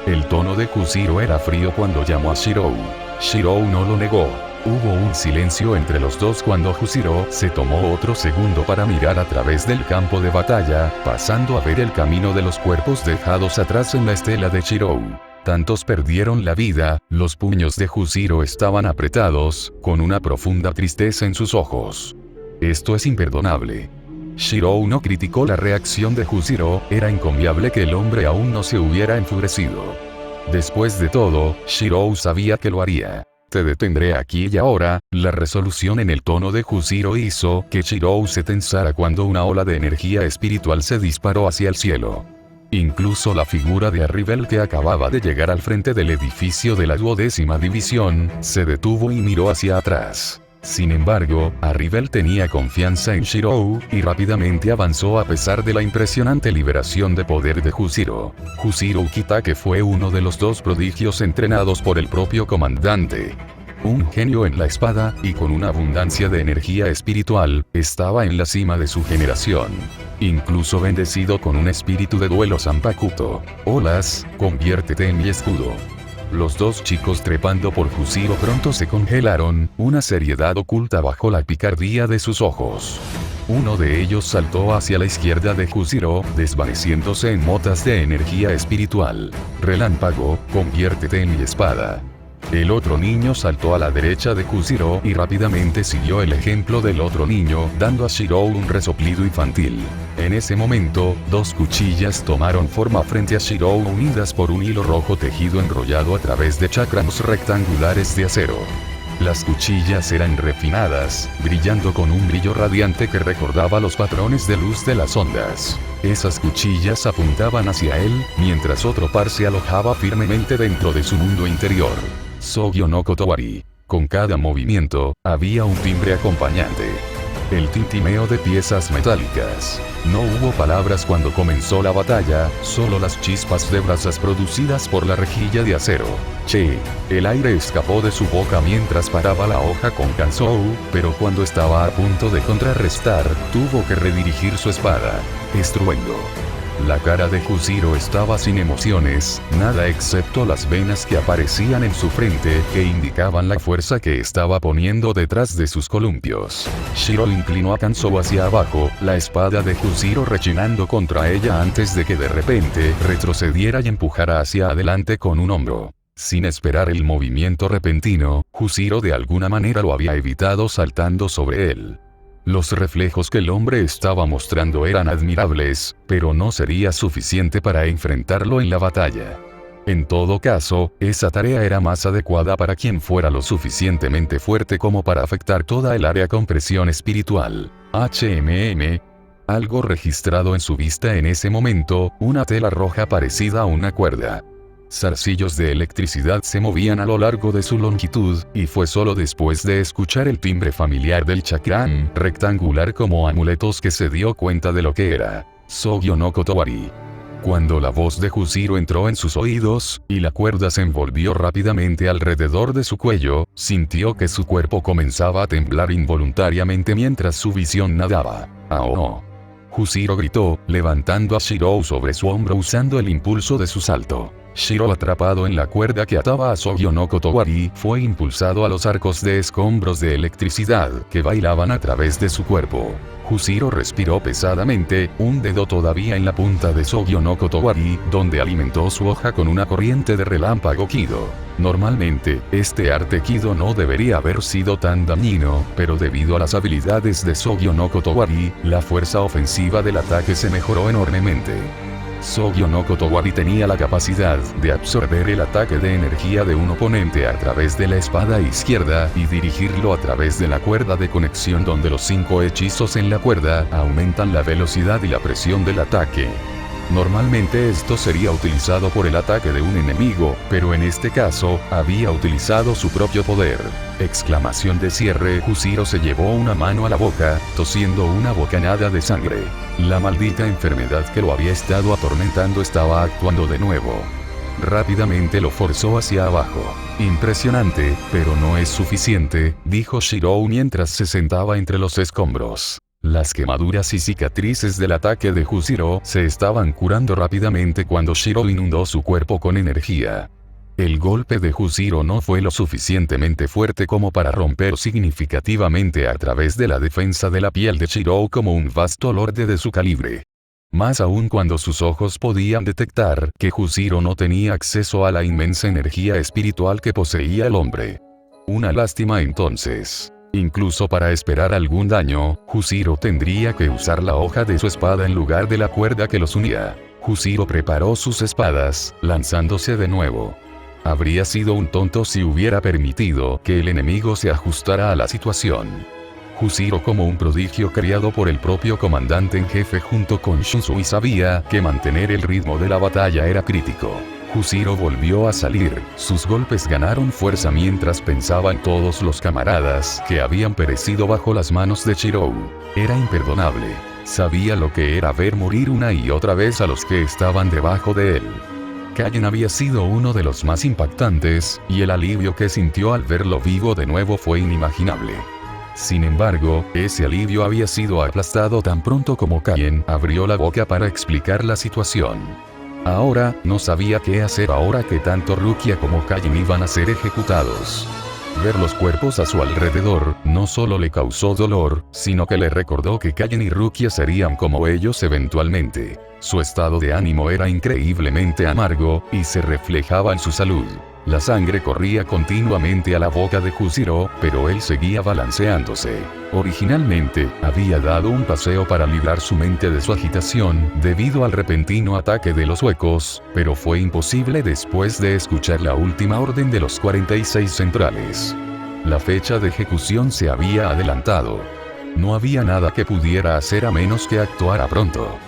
El tono de Jushiro era frío cuando llamó a Shirou. Shirou no lo negó. Hubo un silencio entre los dos cuando Jushiro se tomó otro segundo para mirar a través del campo de batalla, pasando a ver el camino de los cuerpos dejados atrás en la estela de Shirou. Tantos perdieron la vida, los puños de Jushiro estaban apretados, con una profunda tristeza en sus ojos. Esto es imperdonable. Shirou no criticó la reacción de Jushiro, era encomiable que el hombre aún no se hubiera enfurecido. Después de todo, Shirou sabía que lo haría. Te detendré aquí y ahora. La resolución en el tono de Jushiro hizo que Shirou se tensara cuando una ola de energía espiritual se disparó hacia el cielo. Incluso la figura de Arribel que acababa de llegar al frente del edificio de la 12ª división, se detuvo y miró hacia atrás. Sin embargo, Arribel tenía confianza en Shirou, y rápidamente avanzó a pesar de la impresionante liberación de poder de Jushiro. Jushiro Ukitake fue uno de los dos prodigios entrenados por el propio comandante. Un genio en la espada, y con una abundancia de energía espiritual, estaba en la cima de su generación. Incluso bendecido con un espíritu de duelo Zanpakuto. Olas, conviértete en mi escudo. Los dos chicos trepando por Júziro pronto se congelaron, una seriedad oculta bajo la picardía de sus ojos. Uno de ellos saltó hacia la izquierda de Júziro, desvaneciéndose en motas de energía espiritual. Relámpago, conviértete en mi espada. El otro niño saltó a la derecha de Júziro y rápidamente siguió el ejemplo del otro niño, dando a Shirou un resoplido infantil. En ese momento, dos cuchillas tomaron forma frente a Shirou unidas por un hilo rojo tejido enrollado a través de chakras rectangulares de acero. Las cuchillas eran refinadas, brillando con un brillo radiante que recordaba los patrones de luz de las ondas. Esas cuchillas apuntaban hacia él, mientras otro par se alojaba firmemente dentro de su mundo interior. Sogyo no Kotowari. Con cada movimiento, había un timbre acompañante. El tintineo de piezas metálicas. No hubo palabras cuando comenzó la batalla, solo las chispas de brasas producidas por la rejilla de acero. Che. El aire escapó de su boca mientras paraba la hoja con Kansou, pero cuando estaba a punto de contrarrestar, tuvo que redirigir su espada. Estruendo. La cara de Júziro estaba sin emociones, nada excepto las venas que aparecían en su frente, que indicaban la fuerza que estaba poniendo detrás de sus columpios. Shiro inclinó a Kansou hacia abajo, la espada de Júziro rechinando contra ella antes de que de repente retrocediera y empujara hacia adelante con un hombro. Sin esperar el movimiento repentino, Júziro de alguna manera lo había evitado saltando sobre él. Los reflejos que el hombre estaba mostrando eran admirables, pero no sería suficiente para enfrentarlo en la batalla. En todo caso, esa tarea era más adecuada para quien fuera lo suficientemente fuerte como para afectar toda el área con presión espiritual. Algo registrado en su vista en ese momento, una tela roja parecida a una cuerda. Zarcillos de electricidad se movían a lo largo de su longitud, y fue solo después de escuchar el timbre familiar del chakram rectangular como amuletos que se dio cuenta de lo que era. Sogyo no Kotowari. Cuando la voz de Júziro entró en sus oídos, y la cuerda se envolvió rápidamente alrededor de su cuello, sintió que su cuerpo comenzaba a temblar involuntariamente mientras su visión nadaba. ¡Ao! Júziro gritó, levantando a Shirou sobre su hombro usando el impulso de su salto. Shiro, atrapado en la cuerda que ataba a Sogyo no Kotowari, fue impulsado a los arcos de escombros de electricidad que bailaban a través de su cuerpo. Júziro respiró pesadamente, un dedo todavía en la punta de Sogyo no Kotowari, donde alimentó su hoja con una corriente de relámpago Kido. Normalmente, este arte Kido no debería haber sido tan dañino, pero debido a las habilidades de Sogyo no Kotowari, la fuerza ofensiva del ataque se mejoró enormemente. Sogyo no Kotowari tenía la capacidad de absorber el ataque de energía de un oponente a través de la espada izquierda y dirigirlo a través de la cuerda de conexión, donde los 5 hechizos en la cuerda aumentan la velocidad y la presión del ataque. Normalmente esto sería utilizado por el ataque de un enemigo, pero en este caso, había utilizado su propio poder. Exclamación de cierre. Júziro se llevó una mano a la boca, tosiendo una bocanada de sangre. La maldita enfermedad que lo había estado atormentando estaba actuando de nuevo. Rápidamente lo forzó hacia abajo. Impresionante, pero no es suficiente, dijo Shirou mientras se sentaba entre los escombros. Las quemaduras y cicatrices del ataque de Júziro se estaban curando rápidamente cuando Shirou inundó su cuerpo con energía. El golpe de Júziro no fue lo suficientemente fuerte como para romper significativamente a través de la defensa de la piel de Shirou como un vasto lorde de su calibre. Más aún cuando sus ojos podían detectar que Júziro no tenía acceso a la inmensa energía espiritual que poseía el hombre. Una lástima entonces. Incluso para esperar algún daño, Júziro tendría que usar la hoja de su espada en lugar de la cuerda que los unía. Júziro preparó sus espadas, lanzándose de nuevo. Habría sido un tonto si hubiera permitido que el enemigo se ajustara a la situación. Júziro, como un prodigio criado por el propio comandante en jefe junto con Shusui, sabía que mantener el ritmo de la batalla era crítico. Júziro volvió a salir, sus golpes ganaron fuerza mientras pensaba en todos los camaradas que habían perecido bajo las manos de Shirou. Era imperdonable. Sabía lo que era ver morir una y otra vez a los que estaban debajo de él. Kaien había sido uno de los más impactantes, y el alivio que sintió al verlo vivo de nuevo fue inimaginable. Sin embargo, ese alivio había sido aplastado tan pronto como Kaien abrió la boca para explicar la situación. Ahora, no sabía qué hacer ahora que tanto Rukia como Kain iban a ser ejecutados. Ver los cuerpos a su alrededor, no solo le causó dolor, sino que le recordó que Kain y Rukia serían como ellos eventualmente. Su estado de ánimo era increíblemente amargo, y se reflejaba en su salud. La sangre corría continuamente a la boca de Jushiro, pero él seguía balanceándose. Originalmente, había dado un paseo para librar su mente de su agitación, debido al repentino ataque de los suecos, pero fue imposible después de escuchar la última orden de los 46 centrales. La fecha de ejecución se había adelantado. No había nada que pudiera hacer a menos que actuara pronto.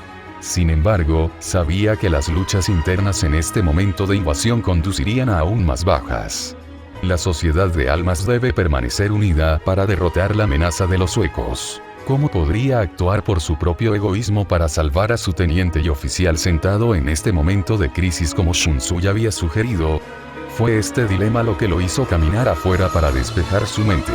Sin embargo, sabía que las luchas internas en este momento de invasión conducirían a aún más bajas. La sociedad de almas debe permanecer unida para derrotar la amenaza de los suecos. ¿Cómo podría actuar por su propio egoísmo para salvar a su teniente y oficial sentado en este momento de crisis como Shunsui había sugerido? Fue este dilema lo que lo hizo caminar afuera para despejar su mente.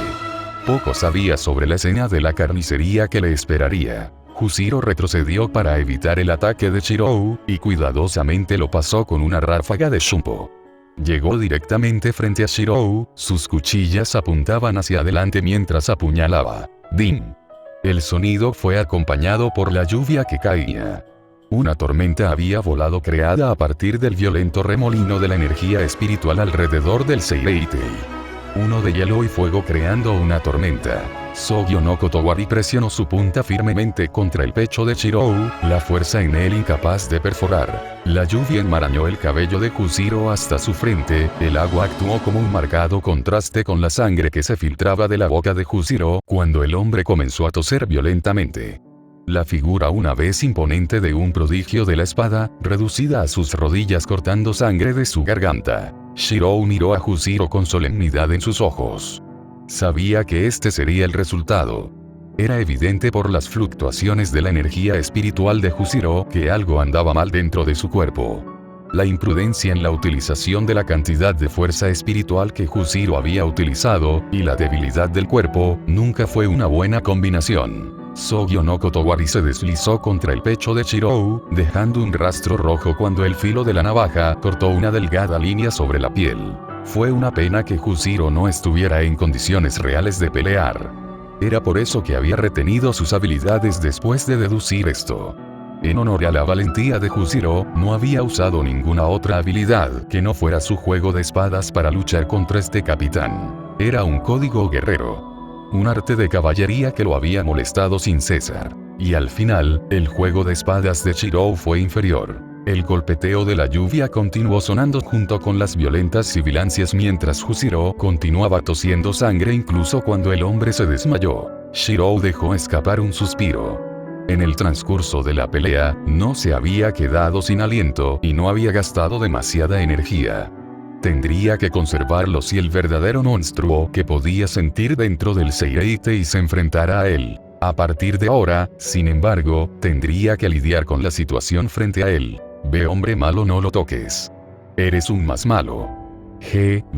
Poco sabía sobre la escena de la carnicería que le esperaría. Jushiro retrocedió para evitar el ataque de Shirou, y cuidadosamente lo pasó con una ráfaga de Shunpo. Llegó directamente frente a Shirou, sus cuchillas apuntaban hacia adelante mientras apuñalaba. ¡Din! El sonido fue acompañado por la lluvia que caía. Una tormenta había volado creada a partir del violento remolino de la energía espiritual alrededor del Seireitei. Uno de hielo y fuego creando una tormenta. Sogyo no Kotowari presionó su punta firmemente contra el pecho de Shirou, la fuerza en él incapaz de perforar. La lluvia enmarañó el cabello de Jushiro hasta su frente, el agua actuó como un marcado contraste con la sangre que se filtraba de la boca de Jushiro cuando el hombre comenzó a toser violentamente. La figura una vez imponente de un prodigio de la espada, reducida a sus rodillas cortando sangre de su garganta. Shirou miró a Jushiro con solemnidad en sus ojos. Sabía que este sería el resultado. Era evidente por las fluctuaciones de la energía espiritual de Jushiro que algo andaba mal dentro de su cuerpo. La imprudencia en la utilización de la cantidad de fuerza espiritual que Jushiro había utilizado, y la debilidad del cuerpo, nunca fue una buena combinación. Sogyo no Kotowari se deslizó contra el pecho de Shirou, dejando un rastro rojo cuando el filo de la navaja cortó una delgada línea sobre la piel. Fue una pena que Jushiro no estuviera en condiciones reales de pelear. Era por eso que había retenido sus habilidades después de deducir esto. En honor a la valentía de Jushiro, no había usado ninguna otra habilidad que no fuera su juego de espadas para luchar contra este capitán. Era un código guerrero. Un arte de caballería que lo había molestado sin cesar. Y al final, el juego de espadas de Shirou fue inferior. El golpeteo de la lluvia continuó sonando junto con las violentas sibilancias mientras Jushiro continuaba tosiendo sangre incluso cuando el hombre se desmayó. Shirou dejó escapar un suspiro. En el transcurso de la pelea, no se había quedado sin aliento y no había gastado demasiada energía. Tendría que conservarlo si el verdadero monstruo que podía sentir dentro del Seireitei se enfrentara a él. A partir de ahora, sin embargo, tendría que lidiar con la situación frente a él. Ve, hombre malo, no lo toques. Eres un más malo.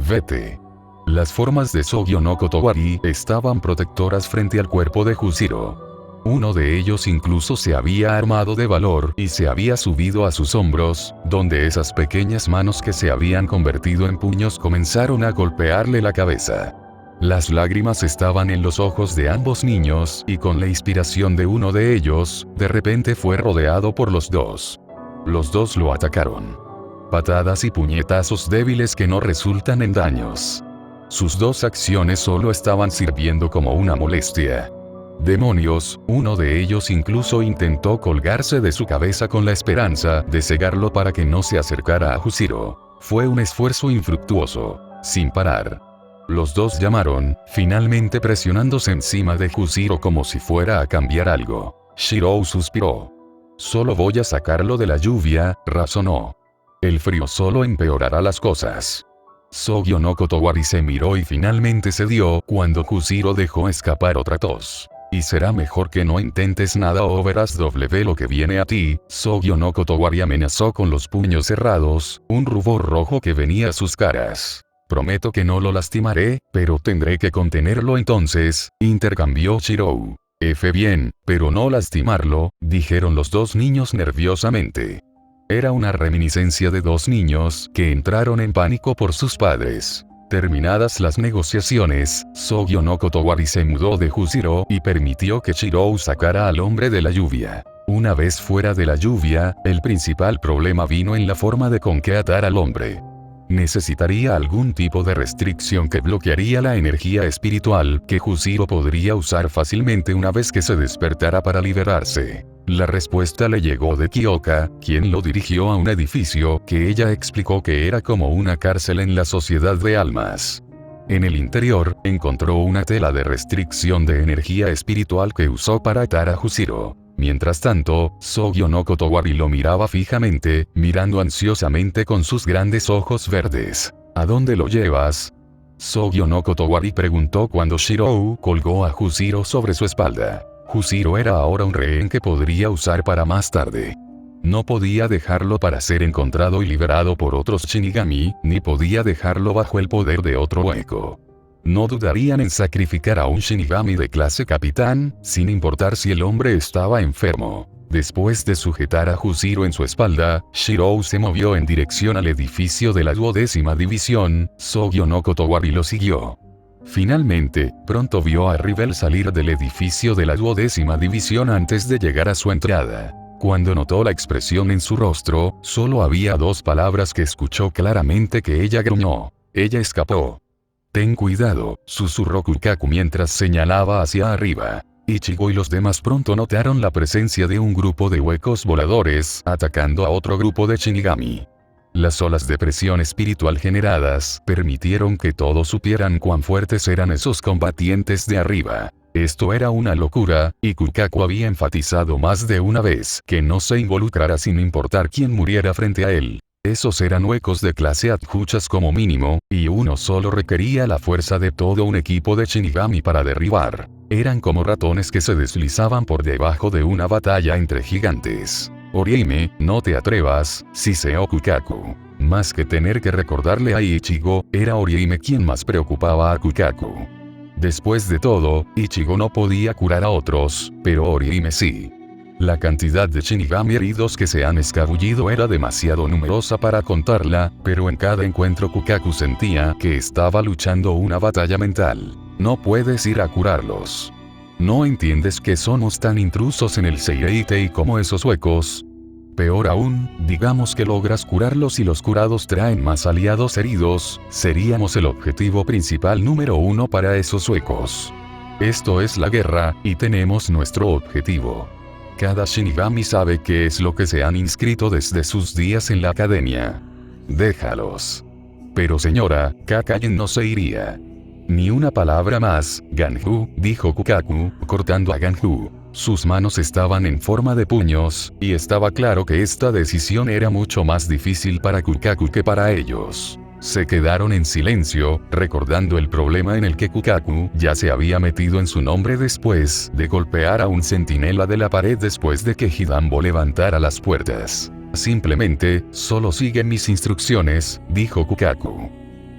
Vete. Las formas de Sogyo no Kotowari estaban protectoras frente al cuerpo de Jushiro. Uno de ellos incluso se había armado de valor y se había subido a sus hombros, donde esas pequeñas manos que se habían convertido en puños comenzaron a golpearle la cabeza. Las lágrimas estaban en los ojos de ambos niños, y con la inspiración de uno de ellos, de repente fue rodeado por los dos. Los dos lo atacaron. Patadas y puñetazos débiles que no resultan en daños. Sus dos acciones solo estaban sirviendo como una molestia. Demonios, uno de ellos incluso intentó colgarse de su cabeza con la esperanza de cegarlo para que no se acercara a Jushiro. Fue un esfuerzo infructuoso, sin parar. Los dos llamaron, finalmente presionándose encima de Jushiro como si fuera a cambiar algo. Shirou suspiró. Solo voy a sacarlo de la lluvia, razonó. El frío solo empeorará las cosas. Sogyo no Kotowari se miró y finalmente cedió cuando Jushiro dejó escapar otra tos. Y será mejor que no intentes nada o verás lo que viene a ti. Sogyo no Kotowari amenazó con los puños cerrados, un rubor rojo que venía a sus caras. Prometo que no lo lastimaré, pero tendré que contenerlo entonces, intercambió Shirou. Bien, pero no lastimarlo, dijeron los dos niños nerviosamente. Era una reminiscencia de dos niños que entraron en pánico por sus padres. Terminadas las negociaciones, Sogyo no Kotowari se mudó de Jushiro y permitió que Shirou sacara al hombre de la lluvia. Una vez fuera de la lluvia, el principal problema vino en la forma de con que atar al hombre. Necesitaría algún tipo de restricción que bloquearía la energía espiritual que Jushiro podría usar fácilmente una vez que se despertara para liberarse. La respuesta le llegó de Kyoka, quien lo dirigió a un edificio que ella explicó que era como una cárcel en la sociedad de almas. En el interior, encontró una tela de restricción de energía espiritual que usó para atar a Jushiro. Mientras tanto, Sogyo no Kotowari lo miraba fijamente, mirando ansiosamente con sus grandes ojos verdes. ¿A dónde lo llevas? Sogyo no Kotowari preguntó cuando Shirou colgó a Jushiro sobre su espalda. Jushiro era ahora un rehén que podría usar para más tarde. No podía dejarlo para ser encontrado y liberado por otros Shinigami, ni podía dejarlo bajo el poder de otro hueco. No dudarían en sacrificar a un Shinigami de clase capitán, sin importar si el hombre estaba enfermo. Después de sujetar a Jushiro en su espalda, Shirou se movió en dirección al edificio de la 12ª división, Sogyo no Kotowari lo siguió. Finalmente, pronto vio a Rivel salir del edificio de la 12ª división antes de llegar a su entrada. Cuando notó la expresión en su rostro, solo había dos palabras que escuchó claramente que ella gruñó. Ella escapó. «Ten cuidado», susurró Kukaku mientras señalaba hacia arriba. Ichigo y los demás pronto notaron la presencia de un grupo de huecos voladores atacando a otro grupo de Shinigami. Las olas de presión espiritual generadas permitieron que todos supieran cuán fuertes eran esos combatientes de arriba. Esto era una locura, y Kukaku había enfatizado más de una vez que no se involucrara sin importar quién muriera frente a él. Esos eran huecos de clase Atjuchas como mínimo, y uno solo requería la fuerza de todo un equipo de Shinigami para derribar. Eran como ratones que se deslizaban por debajo de una batalla entre gigantes. Orihime, no te atrevas, siseó Kukaku. Más que tener que recordarle a Ichigo, era Orihime quien más preocupaba a Kukaku. Después de todo, Ichigo no podía curar a otros, pero Orihime sí. La cantidad de Shinigami heridos que se han escabullido era demasiado numerosa para contarla, pero en cada encuentro Kukaku sentía que estaba luchando una batalla mental. No puedes ir a curarlos. ¿No entiendes que somos tan intrusos en el Seireitei como esos huecos? Peor aún, digamos que logras curarlos y los curados traen más aliados heridos, seríamos el objetivo principal número 1 para esos huecos. Esto es la guerra, y tenemos nuestro objetivo. Cada Shinigami sabe qué es lo que se han inscrito desde sus días en la academia. Déjalos. Pero señora, Kakayen no se iría. Ni una palabra más, Ganju, dijo Kukaku, cortando a Ganju. Sus manos estaban en forma de puños, y estaba claro que esta decisión era mucho más difícil para Kukaku que para ellos. Se quedaron en silencio, recordando el problema en el que Kukaku ya se había metido en su nombre después de golpear a un centinela de la pared después de que Hidambo levantara las puertas. Simplemente, solo sigue mis instrucciones, dijo Kukaku.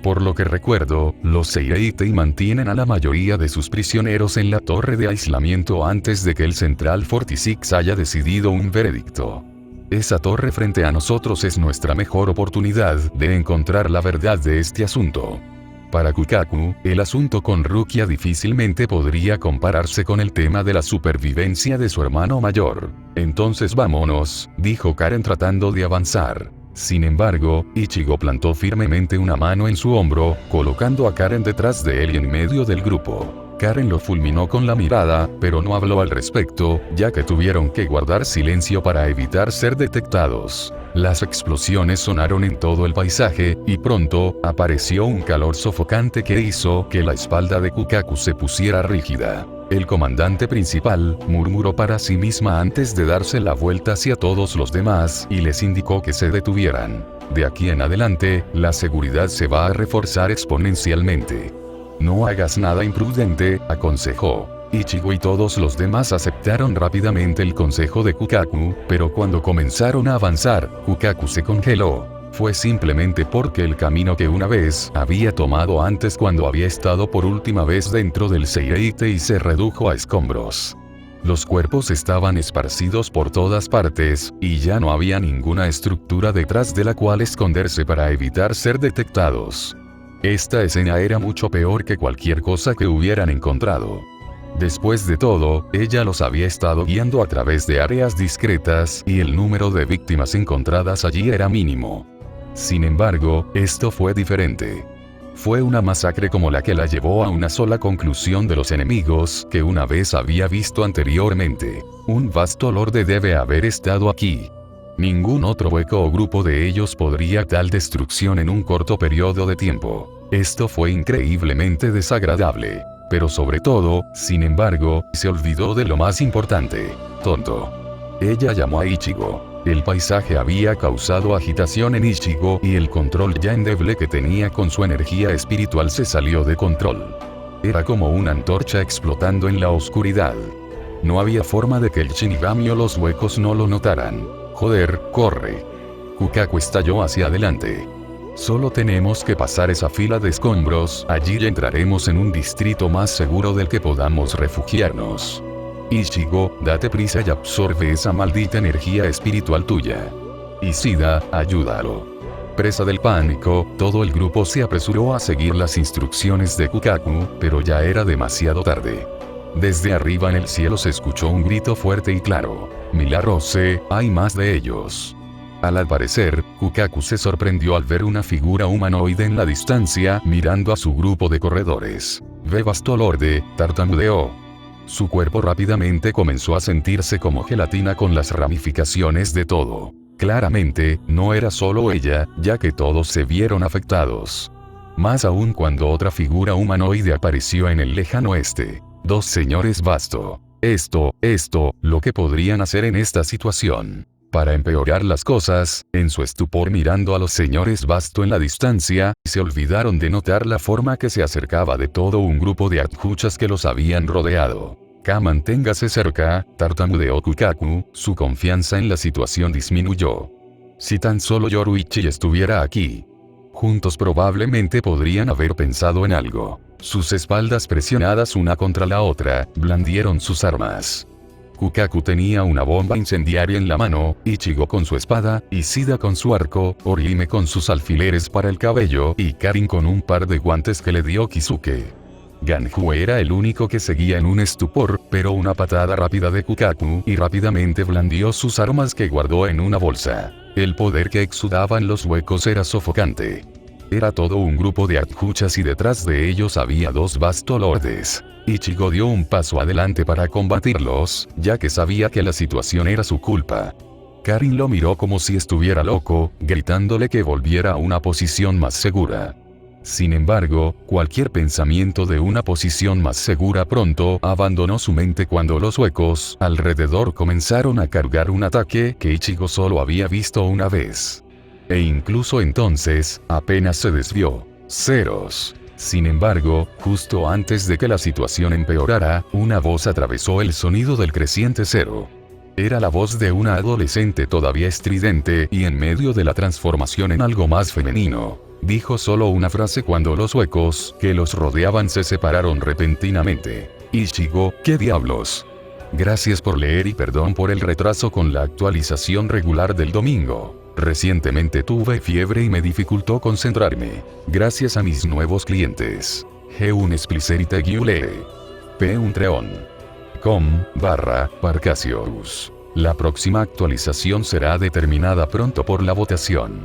Por lo que recuerdo, los Seireitei mantienen a la mayoría de sus prisioneros en la torre de aislamiento antes de que el Central 46 haya decidido un veredicto. Esa torre frente a nosotros es nuestra mejor oportunidad de encontrar la verdad de este asunto. Para Kukaku, el asunto con Rukia difícilmente podría compararse con el tema de la supervivencia de su hermano mayor. Entonces vámonos, dijo Karen tratando de avanzar. Sin embargo, Ichigo plantó firmemente una mano en su hombro, colocando a Karen detrás de él y en medio del grupo. Karen lo fulminó con la mirada, pero no habló al respecto, ya que tuvieron que guardar silencio para evitar ser detectados. Las explosiones sonaron en todo el paisaje, y pronto, apareció un calor sofocante que hizo que la espalda de Kukaku se pusiera rígida. El comandante principal murmuró para sí misma antes de darse la vuelta hacia todos los demás y les indicó que se detuvieran. De aquí en adelante, la seguridad se va a reforzar exponencialmente. No hagas nada imprudente, aconsejó. Ichigo y todos los demás aceptaron rápidamente el consejo de Kukaku, pero cuando comenzaron a avanzar, Kukaku se congeló. Fue simplemente porque el camino que una vez había tomado antes cuando había estado por última vez dentro del Seireitei se redujo a escombros. Los cuerpos estaban esparcidos por todas partes, y ya no había ninguna estructura detrás de la cual esconderse para evitar ser detectados. Esta escena era mucho peor que cualquier cosa que hubieran encontrado. Después de todo, ella los había estado guiando a través de áreas discretas, y el número de víctimas encontradas allí era mínimo. Sin embargo, esto fue diferente. Fue una masacre como la que la llevó a una sola conclusión de los enemigos que una vez había visto anteriormente. Un vasto lorde debe haber estado aquí. Ningún otro hueco o grupo de ellos podría tal destrucción en un corto periodo de tiempo. Esto fue increíblemente desagradable. Pero sobre todo, sin embargo, se olvidó de lo más importante. Tonto. Ella llamó a Ichigo. El paisaje había causado agitación en Ichigo y el control ya endeble que tenía con su energía espiritual se salió de control. Era como una antorcha explotando en la oscuridad. No había forma de que el Shinigami o los huecos no lo notaran. Joder, corre. Kukaku estalló hacia adelante. Solo tenemos que pasar esa fila de escombros, allí ya entraremos en un distrito más seguro del que podamos refugiarnos. Ichigo, date prisa y absorbe esa maldita energía espiritual tuya. Ishida, ayúdalo. Presa del pánico, todo el grupo se apresuró a seguir las instrucciones de Kukaku, pero ya era demasiado tarde. Desde arriba en el cielo se escuchó un grito fuerte y claro. Milarose, hay más de ellos. Al parecer, Kukaku se sorprendió al ver una figura humanoide en la distancia, mirando a su grupo de corredores. Ve vasto lorde, tartamudeó. Su cuerpo rápidamente comenzó a sentirse como gelatina con las ramificaciones de todo. Claramente, no era solo ella, ya que todos se vieron afectados. Más aún cuando otra figura humanoide apareció en el lejano oeste. Dos señores vasto. Esto, lo que podrían hacer en esta situación. Para empeorar las cosas, en su estupor mirando a los señores vasto en la distancia, se olvidaron de notar la forma que se acercaba de todo un grupo de adjuchas que los habían rodeado. Manténgase cerca, tartamudeó Kukaku, su confianza en la situación disminuyó. Si tan solo Yoruichi estuviera aquí. Juntos probablemente podrían haber pensado en algo. Sus espaldas presionadas una contra la otra, blandieron sus armas. Kukaku tenía una bomba incendiaria en la mano, Ichigo con su espada, Ishida con su arco, Orihime con sus alfileres para el cabello y Karin con un par de guantes que le dio Kisuke. Ganju era el único que seguía en un estupor, pero una patada rápida de Kukaku y rápidamente blandió sus armas que guardó en una bolsa. El poder que exudaban los huecos era sofocante. Era todo un grupo de adjuchas y detrás de ellos había dos vastos lordes. Ichigo dio un paso adelante para combatirlos, ya que sabía que la situación era su culpa. Karin lo miró como si estuviera loco, gritándole que volviera a una posición más segura. Sin embargo, cualquier pensamiento de una posición más segura pronto abandonó su mente cuando los huecos alrededor comenzaron a cargar un ataque que Ichigo solo había visto una vez. E incluso entonces, apenas se desvió. Ceros. Sin embargo, justo antes de que la situación empeorara, una voz atravesó el sonido del creciente cero. Era la voz de una adolescente todavía estridente y en medio de la transformación en algo más femenino. Dijo solo una frase cuando los huecos que los rodeaban se separaron repentinamente. Ichigo, ¿qué diablos? Gracias por leer y perdón por el retraso con la actualización regular del domingo. Recientemente tuve fiebre y me dificultó concentrarme. Gracias a mis nuevos clientes. G1 Splicerite Giule. Patreon.com/Parcasius. La próxima actualización será determinada pronto por la votación.